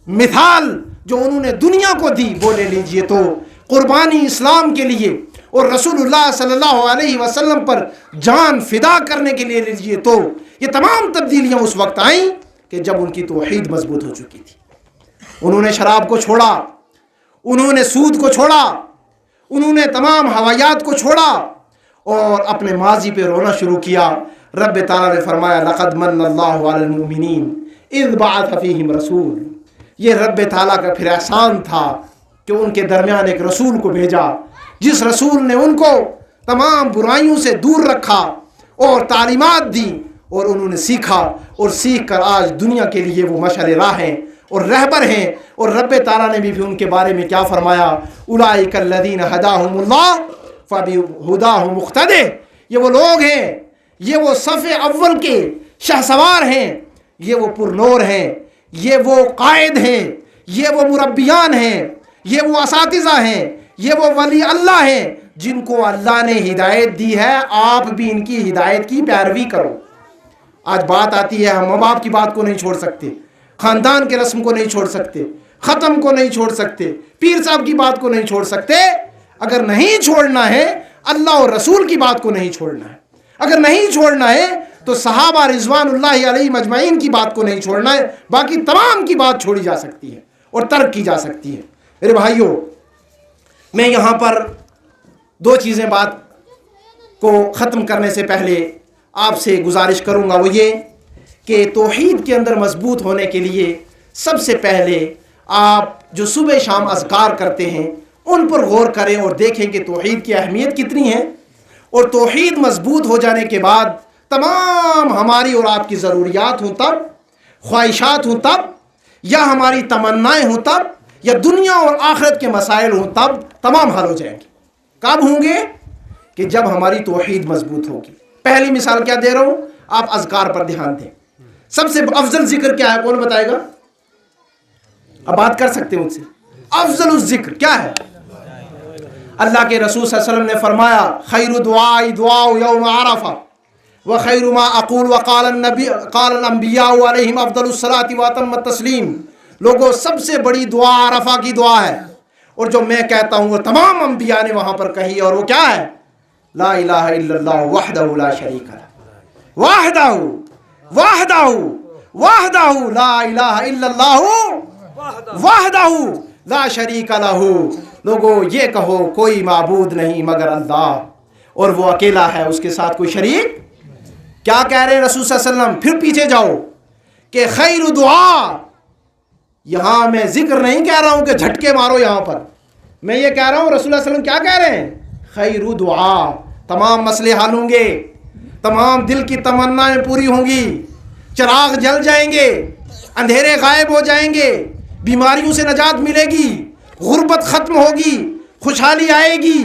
मिसाल जो उन्होंने दुनिया को दी वो ले लीजिए तो, कुर्बानी इस्लाम के लिए और रसूलुल्लाह सल्लल्लाहु अलैहि वसल्लम पर जान फिदा करने के लिए लीजिए तो, ये तमाम तब्दीलियाँ उस वक्त आईं कि जब उनकी तौहीद मजबूत हो चुकी थी। उन्होंने शराब को छोड़ा, उन्होंने सूद को छोड़ा, उन्होंने तमाम हवायात को छोड़ा और अपने माजी पे रोना शुरू किया। रब ताला ने फरमाया, लक़द मन्नल्लाहु अलल मुमिनीन इज़ बअथ फ़ीहिम रसूल। ये रब ताला का फिर एहसान था कि उनके दरमियान एक रसूल को भेजा, जिस रसूल ने उनको तमाम बुराइयों से दूर रखा और तालीमात दी और उन्होंने सीखा, और सीख कर आज दुनिया के लिए वो मशअल राह हैं और रहबर हैं। और रब ताला ने भी उनके बारे में क्या फरमाया, उलाइका अल्लज़ीना हदाहुमुल्लाह फबिहुदाहु मुक़्तदे। ये वो लोग हैं, ये वो सफ़े अव्वल के शहसवार हैं, ये वो पुरनूर हैं, ये वो कायद हैं, ये वो मुरब्बियान हैं, ये वो असातिज़ा हैं, ये वो वली अल्लाह हैं जिनको अल्लाह ने हिदायत दी है। आप भी इनकी हिदायत की पैरवी करो। आज बात आती है, हम माँ बाप की बात को नहीं छोड़ सकते, ख़ानदान के रस्म को नहीं छोड़ सकते, ख़त्म को नहीं छोड़ सकते, पीर साहब की बात को नहीं छोड़ सकते। अगर नहीं छोड़ना है, अल्लाह और रसूल की बात को नहीं छोड़ना है। अगर नहीं छोड़ना है तो सहाबा रिज़वानुल्लाहि अलैहिम अजमाइन की बात को नहीं छोड़ना है। बाकी तमाम की बात छोड़ी जा सकती है और तर्क की जा सकती है। मेरे भाइयों, मैं यहाँ पर दो चीज़ें बात को ख़त्म करने से पहले आपसे गुजारिश करूँगा, वो ये कि तौहीद के अंदर मजबूत होने के लिए सबसे पहले आप जो सुबह शाम अज़कार करते हैं उन पर गौर करें और देखें कि तौहीद की अहमियत कितनी है। और तौहीद मजबूत हो जाने के बाद तमाम हमारी और आपकी ज़रूरियात हों तब, ख्वाहिशात हों तब, या हमारी तमन्नाएँ हों तब, या दुनिया और आखिरत के मसाइल हों तब, तमाम हल हो जाएंगे। कब होंगे? कि जब हमारी तौहीद मजबूत होगी। पहली मिसाल क्या दे रहा हूँ, आप अज़कार पर ध्यान दें। सबसे अफजल जिक्र क्या है, कौन बताएगा? अब बात कर सकते हैं मुझसे। अफजल ज़िक्र क्या है? अल्लाह के रसूल सल्लल्लाहु अलैहि वसल्लम ने फरमाया, खैरु दुआई दुआउ यौम अरफा व खैरु मा अक़ूल व क़ाल अंबिया अलैहिम अफ़दलुस सलाति व अतम्मत तस्लीम। लोगों, सबसे बड़ी दुआ अरफा की दुआ है, और जो मैं कहता हूँ वो तमाम अंबिया ने वहाँ पर कही, और वो क्या है? ला इलाहा इल्लल्लाह वहदहु ला शरीका लह, वहदहु वहदहु ला इलाहा इल्लल्लाहु वहदहु ला शरीका लहू। लोगों ये कहो कोई माबूद नहीं मगर अल्लाह और वो अकेला है, उसके साथ कोई शरीक। क्या कह रहे हैं रसूल सल्लल्लाहु अलैहि वसल्लम? फिर पीछे जाओ कि खैर दुआ, यहां मैं जिक्र नहीं कह रहा हूं कि झटके मारो यहां पर, मैं ये कह रहा हूं रसूल सल्लल्लाहु अलैहि वसल्लम क्या कह रहे हैं? खैर दुआ, तमाम मसले हल होंगे, तमाम दिल की तमन्नाएं पूरी होंगी, चिराग जल जाएंगे, अंधेरे गायब हो जाएंगे, बीमारियों से निजात मिलेगी, गुर्बत खत्म होगी, खुशहाली आएगी,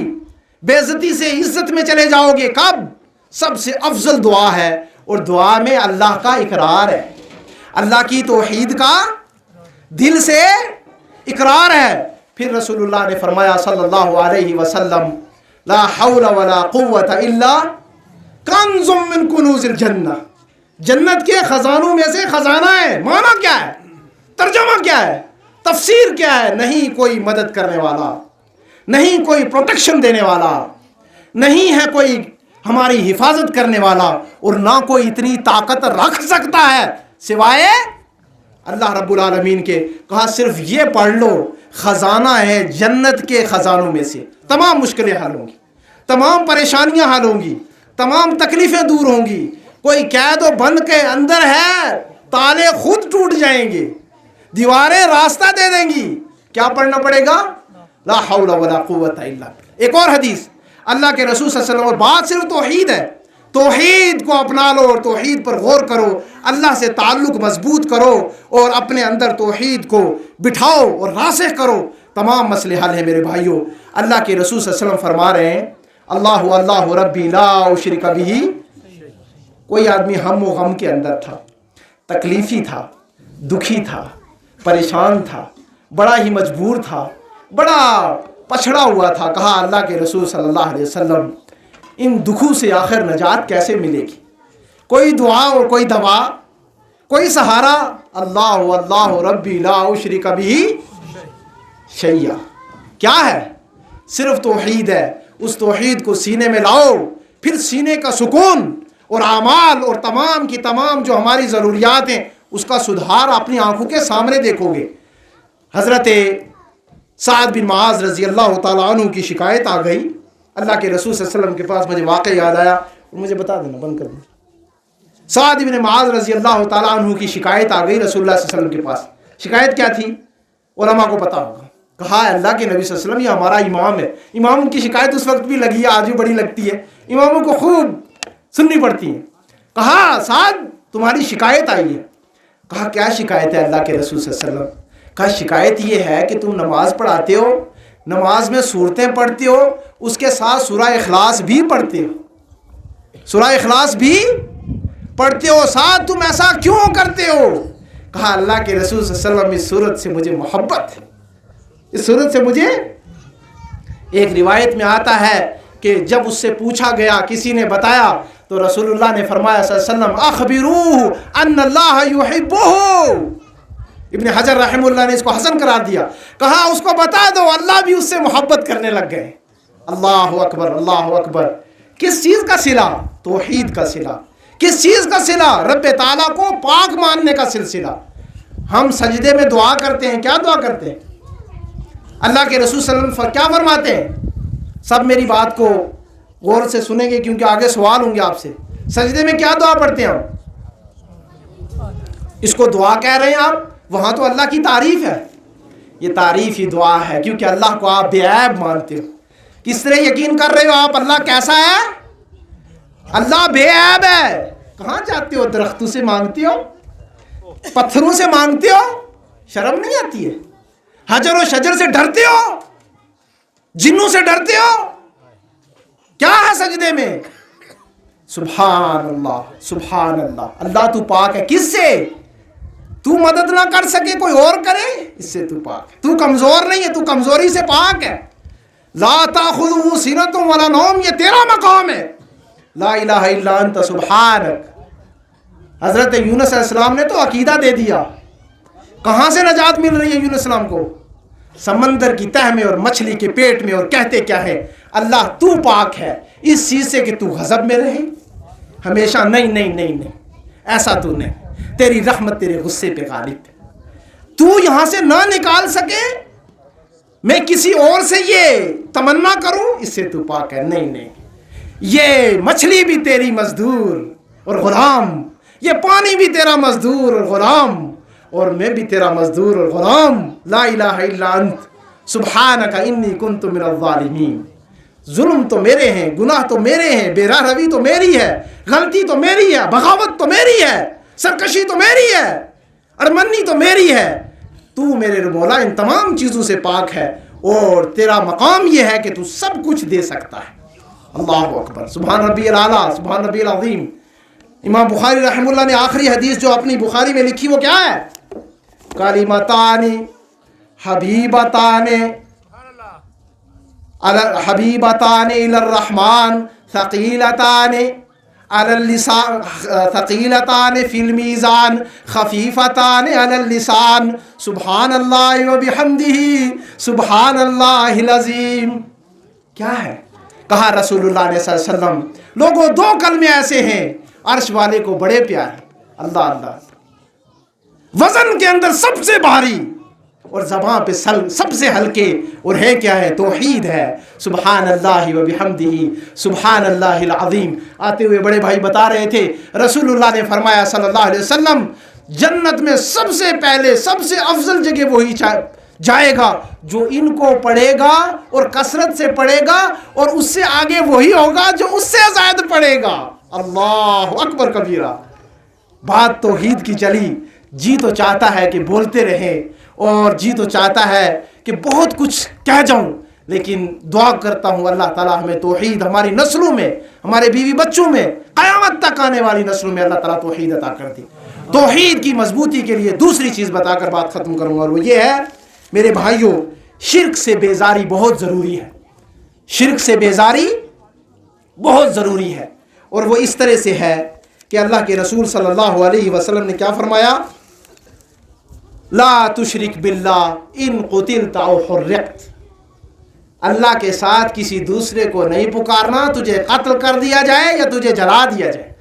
बेइज्जती से इज्जत में चले जाओगे। कब? सबसे अफजल दुआ है, और दुआ में अल्लाह का इकरार है, अल्लाह की तौहीद का दिल से इकरार है। फिर रसूलुल्लाह ने फरमाया सल्लल्लाहु अलैहि वसल्लम, ला हौला वला कुव्वता इल्ला कंजुम मिन कुनूजिल जन्नह, जन्नत के खजानों में से खजाना है। माना क्या है? तर्जुमा क्या है? तफसीर क्या है? नहीं कोई मदद करने वाला, नहीं कोई प्रोटेक्शन देने वाला, नहीं है कोई हमारी हिफाजत करने वाला, और ना कोई इतनी ताकत रख सकता है सिवाय अल्लाह रब्बुल आलमीन के। कहा सिर्फ ये पढ़ लो, खजाना है जन्नत के खजानों में से, तमाम मुश्किलें हल होंगी, तमाम परेशानियां हल होंगी, तमाम तकलीफें दूर होंगी। कोई कैद और बंद के अंदर है, ताले खुद टूट जाएंगे, दीवारें रास्ता दे देंगी। क्या पढ़ना पड़ेगा? ला हौला वला कुव्वता इल्ला। एक और हदीस, अल्लाह के रसूल सल्लल्लाहु अलैहि वसल्लम, बात सिर्फ तौहीद है, तौहीद को अपना लो और तौहीद पर गौर करो, अल्लाह से ताल्लुक मजबूत करो और अपने अंदर तौहीद को बिठाओ और रासिख करो, तमाम मसले हल है मेरे भाइयों। अल्लाह के रसूल सल्लल्लाहु अलैहि वसल्लम फरमा रहे हैं, अल्लाहु अल्लाहु रब्बी ला उशरिक बिही। कोई आदमी हम व गम के अंदर था, तकलीफी था, दुखी था, परेशान था, बड़ा ही मजबूर था, बड़ा पछड़ा हुआ था। कहा अल्लाह के रसूल सल्लल्लाहु अलैहि वसल्लम, इन दुखों से आखिर नजात कैसे मिलेगी? कोई दुआ और कोई दवा, कोई सहारा? अल्लाहु अल्लाहु रब्बी ला उशरिक बिही शैया। क्या है? सिर्फ तौहीद है। उस तौहीद को सीने में लाओ, फिर सीने का सुकून और आमाल और तमाम की तमाम जो हमारी ज़रूरियात हैं उसका सुधार अपनी आंखों के सामने देखोगे। हज़रत साद बिन मुआज़ रज़ी अल्लाह ताला अन्हु की शिकायत आ गई अल्लाह के रसूल सल्लल्लाहु अलैहि वसल्लम के पास। मुझे वाक़या याद आया और मुझे बता देना, बंद कर देना। साद बिन मुआज़ रज़ी अल्लाह ताला अन्हु की शिकायत आ गई रसूलुल्लाह सल्लल्लाहु अलैहि वसल्लम के पास। शिकायत क्या थी? उलमा को पता होगा। कहा अल्लाह के नबी सल्लल्लाहु अलैहि वसल्लम, ये हमारा इमाम है। इमाम की शिकायत उस वक्त भी लगी है, आज भी बड़ी लगती है, इमामों को खूब सुननी पड़ती है। कहा साद तुम्हारी शिकायत आई है। कहा क्या शिकायत है अल्लाह के रसूल सल्लल्लाहु अलैहि वसल्लम? कहा शिकायत ये है कि तुम नमाज पढ़ाते हो, नमाज में सूरतें पढ़ते हो, उसके साथ सूरह इखलास भी पढ़ते हो, सूरह इखलास भी पढ़ते हो, साथ तुम ऐसा क्यों करते हो? कहा अल्लाह के रसूल सल्लल्लाहु अलैहि वसल्लम, इस सूरत से मुझे मोहब्बत है, इस सूरत से मुझे। एक रिवायत में आता है कि जब उससे पूछा गया, किसी ने बताया, तो रसूलुल्लाह ने फरमाया सल्लल्लाहु अलैहि वसल्लम, अखबिरूहु अन्नल्लाह युहिब्बुहु। इब्न हजर रहमुल्लाह ने इसको हसन करार दिया। कहा उसको बता दो अल्लाह भी उससे मोहब्बत करने लग गए। अल्लाहु अकबर, अल्लाहु अकबर। किस चीज़ का सिला? तौहीद का सिला। किस चीज़ का सिला? रब्बे ताला को पाक मानने का सिलसिला। हम सजदे में दुआ करते हैं, क्या दुआ करते हैं? अल्लाह के रसूल सल्लल्लाहु अलैहि वसल्लम क्या फरमाते हैं? सब मेरी बात को गौर से सुनेंगे क्योंकि आगे सवाल होंगे आपसे। सजदे में क्या दुआ पढ़ते हैं हम? इसको दुआ कह रहे हैं आप, वहां तो अल्लाह की तारीफ है। ये तारीफ ही दुआ है, क्योंकि अल्लाह को आप बेऐब मानते हो। किस तरह यकीन कर रहे हो आप अल्लाह कैसा है? अल्लाह बेऐब है। कहां जाते हो? दरख्तों से मांगते हो, पत्थरों से मांगते हो, शर्म नहीं आती है? हजर और शजर से डरते हो, जिन्नों से डरते हो, क्या है सजदे में? सुभान अल्लाह, सुभान अल्लाह। अल्लाह तू पाक है। किससे? तू मदद ना कर सके कोई और करे, इससे तू पाक है। तू कमजोर नहीं है, तू कमजोरी से पाक है। ला ताखुज़ुहु सिनतुन वला नौम, ये तेरा मकाम है। ला इलाहा इल्ला अंत सुब्हानक। हजरत यूनुस अलैहिस्सलाम ने तो अकीदा दे दिया। कहां से नजात मिल रही है यूनुस अलैहिस्सलाम को? समंदर की तह में और मछली के पेट में। और कहते क्या है? अल्लाह तू पाक है इस चीज से कि तू गजब में रहे हमेशा। नहीं नहीं नहीं नहीं, ऐसा तू नहीं। تیری رحمت تیرے غصے پہ غالب ہے. تو یہاں سے نہ نکال سکے میں کسی اور سے یہ تمنا کروں، اس سے تو پاک ہے. نہیں نہیں، یہ مچھلی بھی تیری مزدور اور غلام، یہ پانی بھی تیرا مزدور اور غلام، اور میں بھی تیرا مزدور اور غلام. لا الہ الا انت سبحانک انی کنت من الظالمین. ظلم تو میرے ہیں، گناہ تو میرے ہیں، بے راہ روی تو میری ہے، غلطی تو میری ہے، بغاوت تو میری ہے، سرکشی تو میری ہے، ارمنی تو میری ہے. تو میرے مولا ان تمام چیزوں سے پاک ہے، اور تیرا مقام یہ ہے کہ تو سب کچھ دے سکتا ہے. اللہ اکبر، سبحان ربی الاعلیٰ، سبحان ربی العظیم. امام بخاری رحمہ اللہ نے آخری حدیث جو اپنی بخاری میں لکھی وہ کیا ہے؟ کلمتان حبیبتان حبیبتان الی الرحمن ثقیلتان علی اللسان، ثقیلتان فی المیزان خفیفتان علی اللسان، سبحان اللہ و بحمدہ سبحان اللہ العظیم. کیا ہے؟ کہا رسول اللہ علیہ وسلم، لوگوں دو کلمے ایسے ہیں عرش والے کو بڑے پیارے، اللہ اللہ، وزن کے اندر سب سے بھاری اور زبان پہ سب سے ہلکے، اور ہے کیا ہے؟ توحید ہے. سبحان اللہ و بحمدہ سبحان اللہ العظیم. آتے ہوئے بڑے بھائی بتا رہے تھے، رسول اللہ نے فرمایا صلی اللہ علیہ وسلم، جنت میں سب سے پہلے سب سے افضل جگہ وہی جائے گا جو ان کو پڑھے گا اور کثرت سے پڑھے گا، اور اس سے آگے وہی ہوگا جو اس سے زائد پڑھے گا. اللہ اکبر کبیرہ. بات توحید کی چلی، جی تو چاہتا ہے کہ بولتے رہیں، اور جی تو چاہتا ہے کہ بہت کچھ کہہ جاؤں، لیکن دعا کرتا ہوں اللہ تعالیٰ ہمیں توحید ہماری نسلوں میں، ہمارے بیوی بچوں میں، قیامت تک آنے والی نسلوں میں اللہ تعالیٰ توحید عطا کر دی. توحید کی مضبوطی کے لیے دوسری چیز بتا کر بات ختم کروں گا، اور وہ یہ ہے میرے بھائیوں، شرک سے بیزاری بہت ضروری ہے. شرک سے بیزاری بہت ضروری ہے، اور وہ اس طرح سے ہے کہ اللہ کے رسول صلی اللہ علیہ وسلم نے کیا فرمایا؟ لا تشرک باللہ ان قتلت او حرقت. اللہ کے ساتھ کسی دوسرے کو نہیں پکارنا، تجھے قتل کر دیا جائے یا تجھے جلا دیا جائے.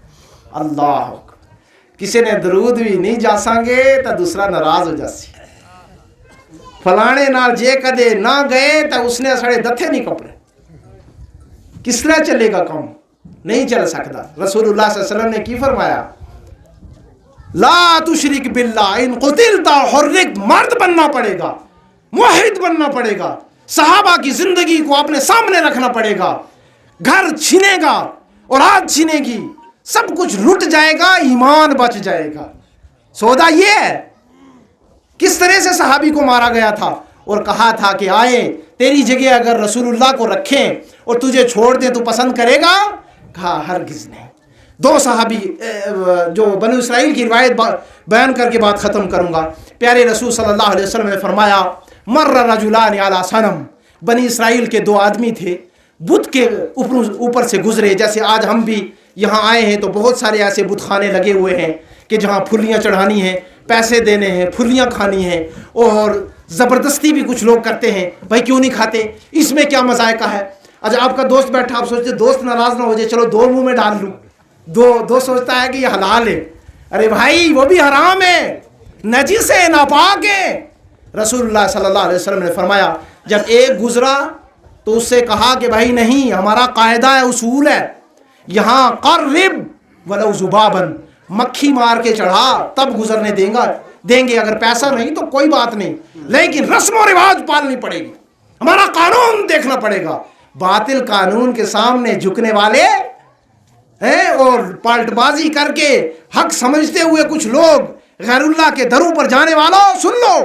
اللہ، کسی نے درود بھی نہیں جاسانگے تو دوسرا ناراض ہو جاسی. فلانے نال جے کدے نہ گئے تو اس نے سڑے دتھے نہیں کپڑے. کس طرح چلے گا کام؟ نہیں چل سکتا. رسول اللہ صلی اللہ علیہ وسلم نے کی فرمایا؟ لا تشرک باللہ ان قتلت حرک. مرد بننا پڑے گا، موحد بننا پڑے گا، صحابہ کی زندگی کو اپنے سامنے رکھنا پڑے گا. گھر چھینے گا، اولاد چھینے گی، سب کچھ لٹ جائے گا، ایمان بچ جائے گا. سودا یہ ہے. کس طرح سے صحابی کو مارا گیا تھا اور کہا تھا کہ آئے تیری جگہ اگر رسول اللہ کو رکھیں اور تجھے چھوڑ دیں تو پسند کرے گا؟ کہا ہرگز نہیں. دو صحابی، جو بنو اسرائیل کی روایت بیان کر کے بات ختم کروں گا. پیارے رسول صلی اللہ علیہ وسلم نے فرمایا، مر رجلان علی صنم. بنی اسرائیل کے دو آدمی تھے، بت کے اوپر سے گزرے. جیسے آج ہم بھی یہاں آئے ہیں تو بہت سارے ایسے بت خانے لگے ہوئے ہیں کہ جہاں پھلیاں چڑھانی ہیں، پیسے دینے ہیں، پھلیاں کھانی ہیں، اور زبردستی بھی کچھ لوگ کرتے ہیں. بھائی کیوں نہیں کھاتے؟ اس میں کیا مذائقہ ہے؟ اچھا آپ کا دوست بیٹھا، آپ سوچتے دوست ناراض نہ ہو جائے، چلو دو منہ میں ڈال لوں. دو سوچتا ہے کہ یہ حلال ہے. ارے بھائی وہ بھی حرام ہے، نجس ہے، ناپاک ہے. رسول اللہ صلی اللہ علیہ وسلم نے فرمایا جب ایک گزرا تو اس سے کہا کہ بھائی نہیں، ہمارا قاعدہ ہے، اصول ہے، یہاں قرب ولو ذبابا، مکھی مار کے چڑھا تب گزرنے دیں گے. اگر پیسہ نہیں تو کوئی بات نہیں، لیکن رسم و رواج پالنی پڑے گی، ہمارا قانون دیکھنا پڑے گا. باطل قانون کے سامنے جھکنے والے ہیں اور پالٹ بازی کر کے حق سمجھتے ہوئے کچھ لوگ غیر اللہ کے دروں پر جانے والوں سن لو.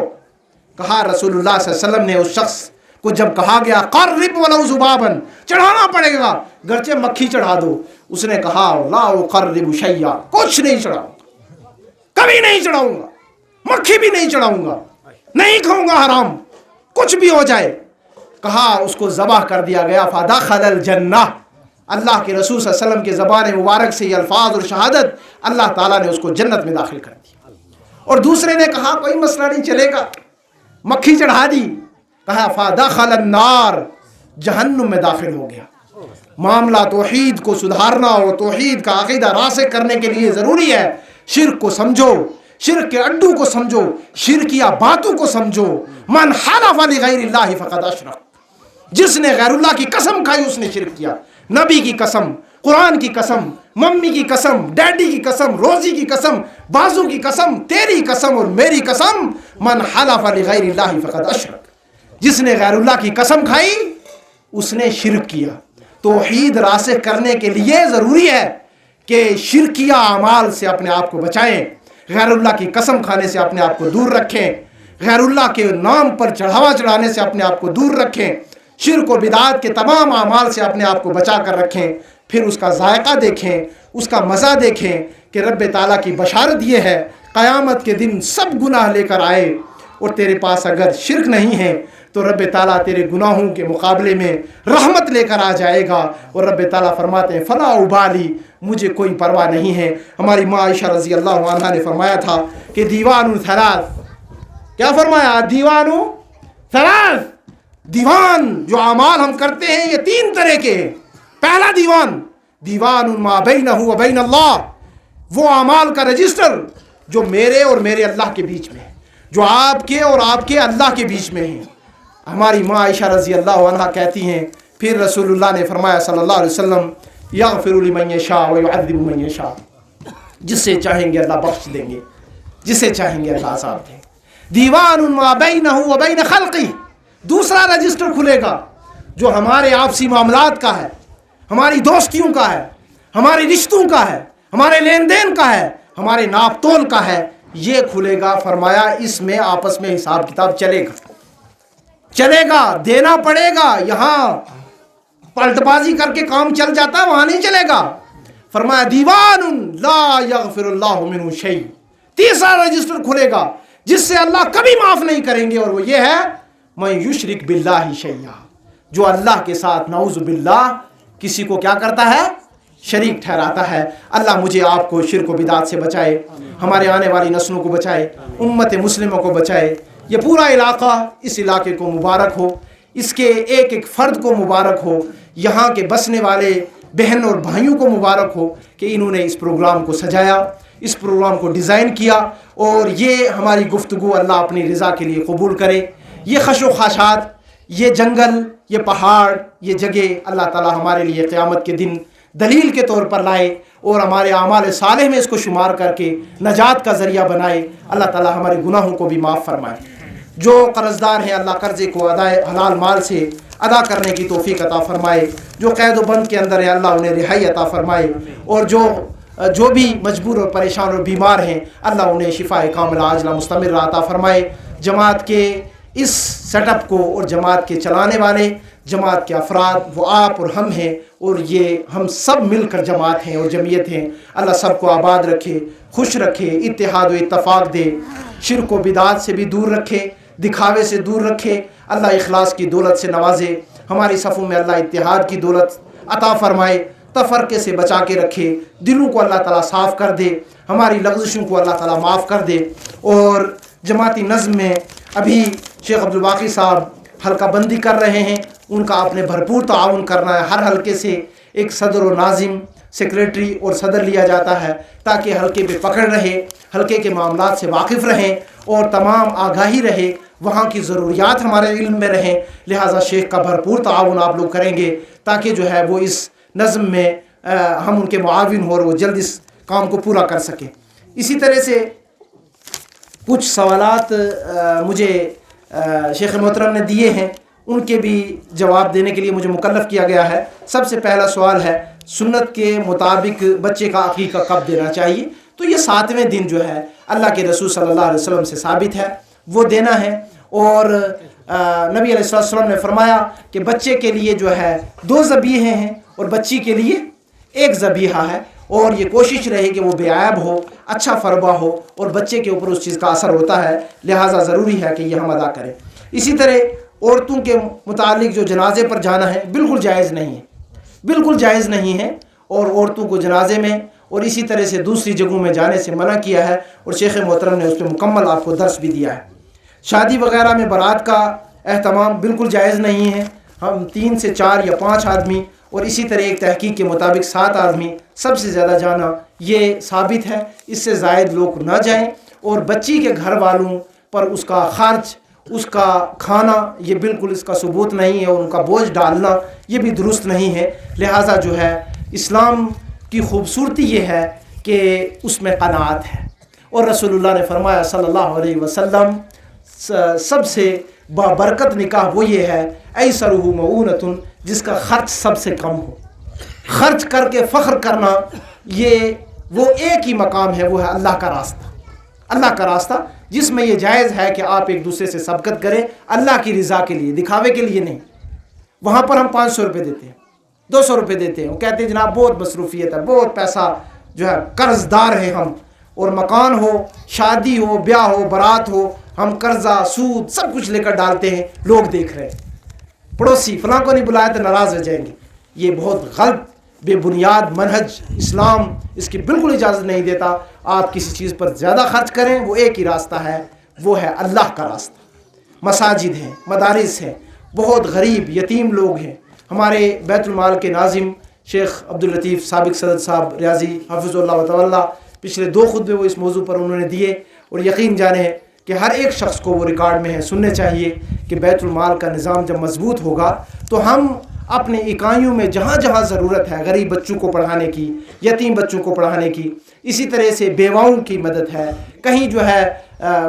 کہا رسول اللہ صلی اللہ علیہ وسلم نے اس شخص کو جب کہا گیا قرب ولو ذبابا، چڑھانا پڑے گا گرچہ مکھی چڑھا دو، اس نے کہا لا اقرب شیئا، کچھ نہیں چڑھاؤں گا، کبھی نہیں چڑھاؤں گا، مکھی بھی نہیں چڑھاؤں گا، نہیں کھاؤں گا حرام، کچھ بھی ہو جائے. کہا اس کو ذبح کر دیا گیا. فدخل الجنہ. اللہ کے رسول صلی اللہ علیہ وسلم کے زبان مبارک سے یہ الفاظ اور شہادت، اللہ تعالیٰ نے اس کو جنت میں داخل کر دیا. اور دوسرے نے کہا کوئی مسئلہ نہیں چلے گا، مکھی چڑھا دی. کہا فدخل النار، جہنم میں داخل ہو گیا. معاملہ توحید کو سدھارنا اور توحید کا عقیدہ راسخ کرنے کے لیے ضروری ہے शिर्क को समझो, शिर्क के अड्डू को समझो, शिरकिया बातों को समझो। मन हलफ लिगैरिल्लाहि फक़द अशरक, जिसने गैरुल्लाह की कसम खाई उसने शिर्क किया। नबी की कसम, कुरान की कसम, मम्मी की कसम, डैडी की कसम, रोजी की कसम, बाजू की कसम, तेरी कसम और मेरी कसम, मन हलफ लिगैरिल्लाहि फक़द अशरक, जिसने गैरुल्लाह की कसम खाई उसने शिर्क किया। तौहीद रासिख करने के लिए ज़रूरी है कि शिरकिया अमाल से अपने आप को बचाएं, गैरुल्लाह की कसम खाने से अपने आप को दूर रखें, गैरुल्लाह के नाम पर चढ़ावा चढ़ाने से अपने आप को दूर रखें, शिर्क और बिदात के तमाम अमाल से अपने आप को बचा कर रखें। फिर उसका जायका देखें, उसका मज़ा देखें कि रब ताला की बशारत ये है क़यामत के दिन सब गुनाह लेकर आए और तेरे पास अगर शिर्क नहीं है तो रब ताला तेरे गुनाहों के मुकाबले में रहमत लेकर आ जाएगा। और रब ताला फरमाते हैं फ़ला उबाली, मुझे कोई परवाह नहीं है। हमारी माँ आयशा रज़ी अल्लाह अन्हा ने फरमाया था कि दीवानु थलाथ, क्या फरमाया? दीवानु थलाथ, दीवान जो अमाल हम करते हैं ये तीन तरह के हैं। पहला दीवान, दीवान मा बैनहु व बैन अल्लाह, वो अमाल का रजिस्टर जो मेरे और मेरे अल्लाह के बीच में है, जो आपके और आपके अल्लाह के बीच में है। हमारी माँ आयशा रज़ी अल्लाह अन्हा कहती हैं फिर रसूलुल्लाह ने फरमाया सल्लल्लाहु अलैहि वसल्लम, यग़फ़िरु लिमन यशा व युअज़्ज़िबु मन यशा, जिससे चाहेंगे अल्लाह बख्श देंगे, जिसे चाहेंगे अल्लाह अज़ाब देंगे। दीवानुन मा बैनहु व बैन खल्क़ी, दूसरा रजिस्टर खुलेगा जो हमारे आपसी मामलात का है, हमारी दोस्तियों का है, हमारे रिश्तों का है, हमारे लेन देन का है, हमारे नाप तोल का है। ये खुलेगा, फरमाया इसमें आपस में हिसाब किताब चलेगा, देना पड़ेगा। यहाँ पलटबाजी करके काम चल जाता है, वहाँ नहीं चलेगा। फरमाया दीवानुन ला यग़फ़िरुल्लाहु मिन्हु शै, तीसरा रजिस्टर खुलेगा जिससे अल्लाह कभी माफ़ नहीं करेंगे, और वो ये है मैं युशरिक बिल्लाहि शैया, जो अल्लाह के साथ नऊज़ु बिल्लाह किसी को क्या करता है? शरीक ठहराता है। अल्लाह मुझे आपको शिर्क व बिदात से बचाए, हमारे आने वाली नस्लों को बचाए, उम्मत मुस्लिमों को बचाए। ये पूरा इलाका, इस इलाके को मुबारक हो, इसके एक एक फ़र्द को मुबारक हो, यहाँ के बसने वाले बहन और भाइयों को मुबारक हो कि इन्होंने इस प्रोग्राम को सजाया, इस प्रोग्राम को डिज़ाइन किया, और ये हमारी गुफ्तगू अल्लाह अपनी रज़ा के लिए कबूल करे। ये खशो खाशात, ये जंगल, ये पहाड़, ये जगह अल्लाह ताला हमारे लिए क़यामत के दिन दलील के तौर पर लाए और हमारे आमाल सालेह में इसको शुमार करके नजात का ज़रिया बनाए। अल्लाह ताला हमारे गुनाहों को भी माफ़ फरमाए। जो कर्ज़दार हैं अल्लाह कर्ज़े को अदाए हलाल माल से अदा करने की तौफीक अता फ़रमाए। जो कैद व बंद के अंदर है अल्लाह उन्हें रिहाई अता फ़रमाए, और जो भी मजबूर और परेशान और बीमार हैं अल्लाह उन्हें शिफाए कामिला आजिला मुस्तमिर अता फ़रमाए। जमात के इस सेटअप को और जमात के चलाने वाले जमात के अफराद वो आप और हम हैं, और ये हम सब मिलकर जमात हैं और जमीयत हैं। अल्लाह सबको आबाद रखे, खुश रखे, इत्तेहाद व इत्तफ़ाक़ दे, शिर्क व बिदात से भी दूर रखे, दिखावे से दूर रखे। अल्लाह इखलास की दौलत से नवाजे, हमारी सफ़ों में अल्लाह इत्तेहाद की दौलत अता फ़रमाए, तफ़रक़े से बचा के रखे, दिलों को अल्लाह ताला साफ़ कर दे, हमारी लग़ज़िशों को अल्लाह ताला माफ़ कर दे। और जमाती नज़्म में अभी शेख अब्दुल बाक़ी साहब हल्का बंदी कर रहे हैं, उनका आपने भरपूर ताउन करना है। हर हल्के से एक सदर और नाजिम, सेक्रेटरी और सदर लिया जाता है ताकि हल्के पे पकड़ रहे, हल्के के मामलात से वाकिफ़ रहें और तमाम आगाही रहे, वहाँ की ज़रूरियात हमारे इल्म में रहें। लिहाजा शेख का भरपूर ताउन आप लोग करेंगे ताकि जो है वो इस नज़्म में हम उनके मुआविन हो और वो जल्द इस काम को पूरा कर सकें। इसी तरह से कुछ सवालात मुझे शेख मोहतरम ने दिए हैं, उनके भी जवाब देने के लिए मुझे मुकल्लफ़ किया गया है। सबसे पहला सवाल है सुन्नत के मुताबिक बच्चे का अक़ीक़ा कब देना चाहिए? तो ये 7वें दिन जो है अल्लाह के रसूल सल्लल्लाहु अलैहि वसल्लम से साबित है, वो देना है। और नबी अलैहिस्सलाम ने फरमाया कि बच्चे के लिए जो है 2 ज़बीहे हैं और बच्ची के लिए 1 ज़बीहा है, और ये कोशिश रहे कि वो बेऐब हो, अच्छा फरबा हो, और बच्चे के ऊपर उस चीज़ का असर होता है, लिहाजा ज़रूरी है कि ये हम अदा करें। इसी तरह औरतों के मुतालिक जो जनाजे पर जाना है बिल्कुल जायज़ नहीं है, बिल्कुल जायज़ नहीं है, और औरतों को जनाजे में और इसी तरह से दूसरी जगहों में जाने से मना किया है, और शेख मोहतरम ने उस पर मुकम्मल आपको दर्स भी दिया है। शादी वगैरह में बारात का एहतमाम बिल्कुल जायज़ नहीं है। हम 3 से 4 या 5 आदमी اور اسی طرح ایک تحقیق کے مطابق 7 آدمی سب سے زیادہ جانا یہ ثابت ہے، اس سے زائد لوگ نہ جائیں، اور بچی کے گھر والوں پر اس کا خرچ، اس کا کھانا، یہ بالکل اس کا ثبوت نہیں ہے، اور ان کا بوجھ ڈالنا یہ بھی درست نہیں ہے۔ لہٰذا جو ہے اسلام کی خوبصورتی یہ ہے کہ اس میں قناعت ہے، اور رسول اللہ نے فرمایا صلی اللہ علیہ وسلم سب سے بابرکت نکاح وہ یہ ہے ایسرہ مؤونۃ، جس کا خرچ سب سے کم ہو۔ خرچ کر کے فخر کرنا یہ وہ ایک ہی مقام ہے، وہ ہے اللہ کا راستہ۔ اللہ کا راستہ جس میں یہ جائز ہے کہ آپ ایک دوسرے سے سبقت کریں اللہ کی رضا کے لیے، دکھاوے کے لیے نہیں۔ وہاں پر ہم 500 روپے دیتے ہیں، 200 روپے دیتے ہیں، وہ کہتے ہیں جناب بہت مصروفیت ہے، بہت پیسہ جو ہے قرض دار ہیں ہم، اور مکان ہو، شادی ہو، بیاہ ہو، برات ہو، ہم قرضہ، سود سب کچھ لے کر ڈالتے ہیں، لوگ دیکھ رہے ہیں، پڑوسی فلاں کو نہیں بلایا تو ناراض ہو جائیں گے۔ یہ بہت غلط بے بنیاد منہج، اسلام اس کی بالکل اجازت نہیں دیتا۔ آپ کسی چیز پر زیادہ خرچ کریں، وہ ایک ہی راستہ ہے، وہ ہے اللہ کا راستہ۔ مساجد ہیں، مدارس ہیں، بہت غریب یتیم لوگ ہیں۔ ہمارے بیت المال کے ناظم شیخ عبداللطیف سابق صدر صاحب ریاضی حفظ اللہ تعالی پچھلے 2 خطبے وہ اس موضوع پر انہوں نے دیے، اور یقین جانیں کہ ہر ایک شخص کو وہ ریکارڈ میں ہے، سننے چاہیے کہ بیت المال کا نظام جب مضبوط ہوگا تو ہم اپنے اکائیوں میں جہاں جہاں ضرورت ہے، غریب بچوں کو پڑھانے کی، یتیم بچوں کو پڑھانے کی، اسی طرح سے بیواؤں کی مدد ہے، کہیں جو ہے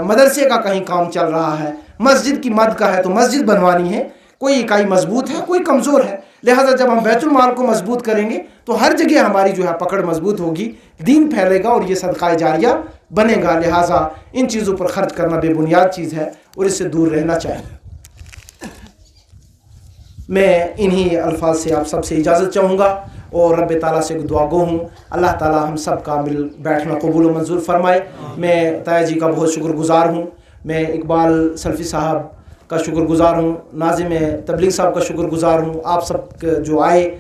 مدرسے کا کہیں کام چل رہا ہے، مسجد کی مد کا ہے تو مسجد بنوانی ہے، کوئی اکائی مضبوط ہے، کوئی کمزور ہے۔ لہٰذا جب ہم بیت المال کو مضبوط کریں گے تو ہر جگہ ہماری جو ہے پکڑ مضبوط ہوگی، دین پھیلے گا، اور یہ صدقہ جاریہ بنے گا۔ لہٰذا ان چیزوں پر خرچ کرنا بے بنیاد چیز ہے، اور اس سے دور رہنا چاہیے۔ میں انہی الفاظ سے آپ سب سے اجازت چاہوں گا، اور رب تعالیٰ سے دعا گو ہوں اللہ تعالیٰ ہم سب کا مل بیٹھنا قبول و منظور فرمائے۔ میں طاہر جی کا بہت شکر گزار ہوں، میں اقبال سلفی صاحب کا شکر گزار ہوں، ناظم تبلیغ صاحب کا شکر گزار ہوں، آپ سب جو آئے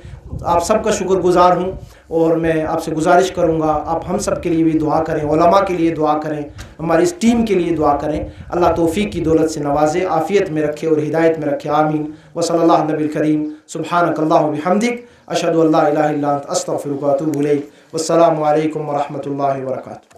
آپ سب کا شکر گزار ہوں، اور میں آپ سے گزارش کروں گا آپ ہم سب کے لیے بھی دعا کریں، علماء کے لیے دعا کریں، ہماری اس ٹیم کے لیے دعا کریں۔ اللہ توفیق کی دولت سے نوازے، عافیت میں رکھے اور ہدایت میں رکھے، آمین۔ وصلی اللہ علی نبی الکریم، سبحانک اللہم وبحمدک، اشہد ان لا الہ الا انت، استغفرک واتوب الیک، والسلام علیکم ورحمۃ اللہ وبرکاتہ۔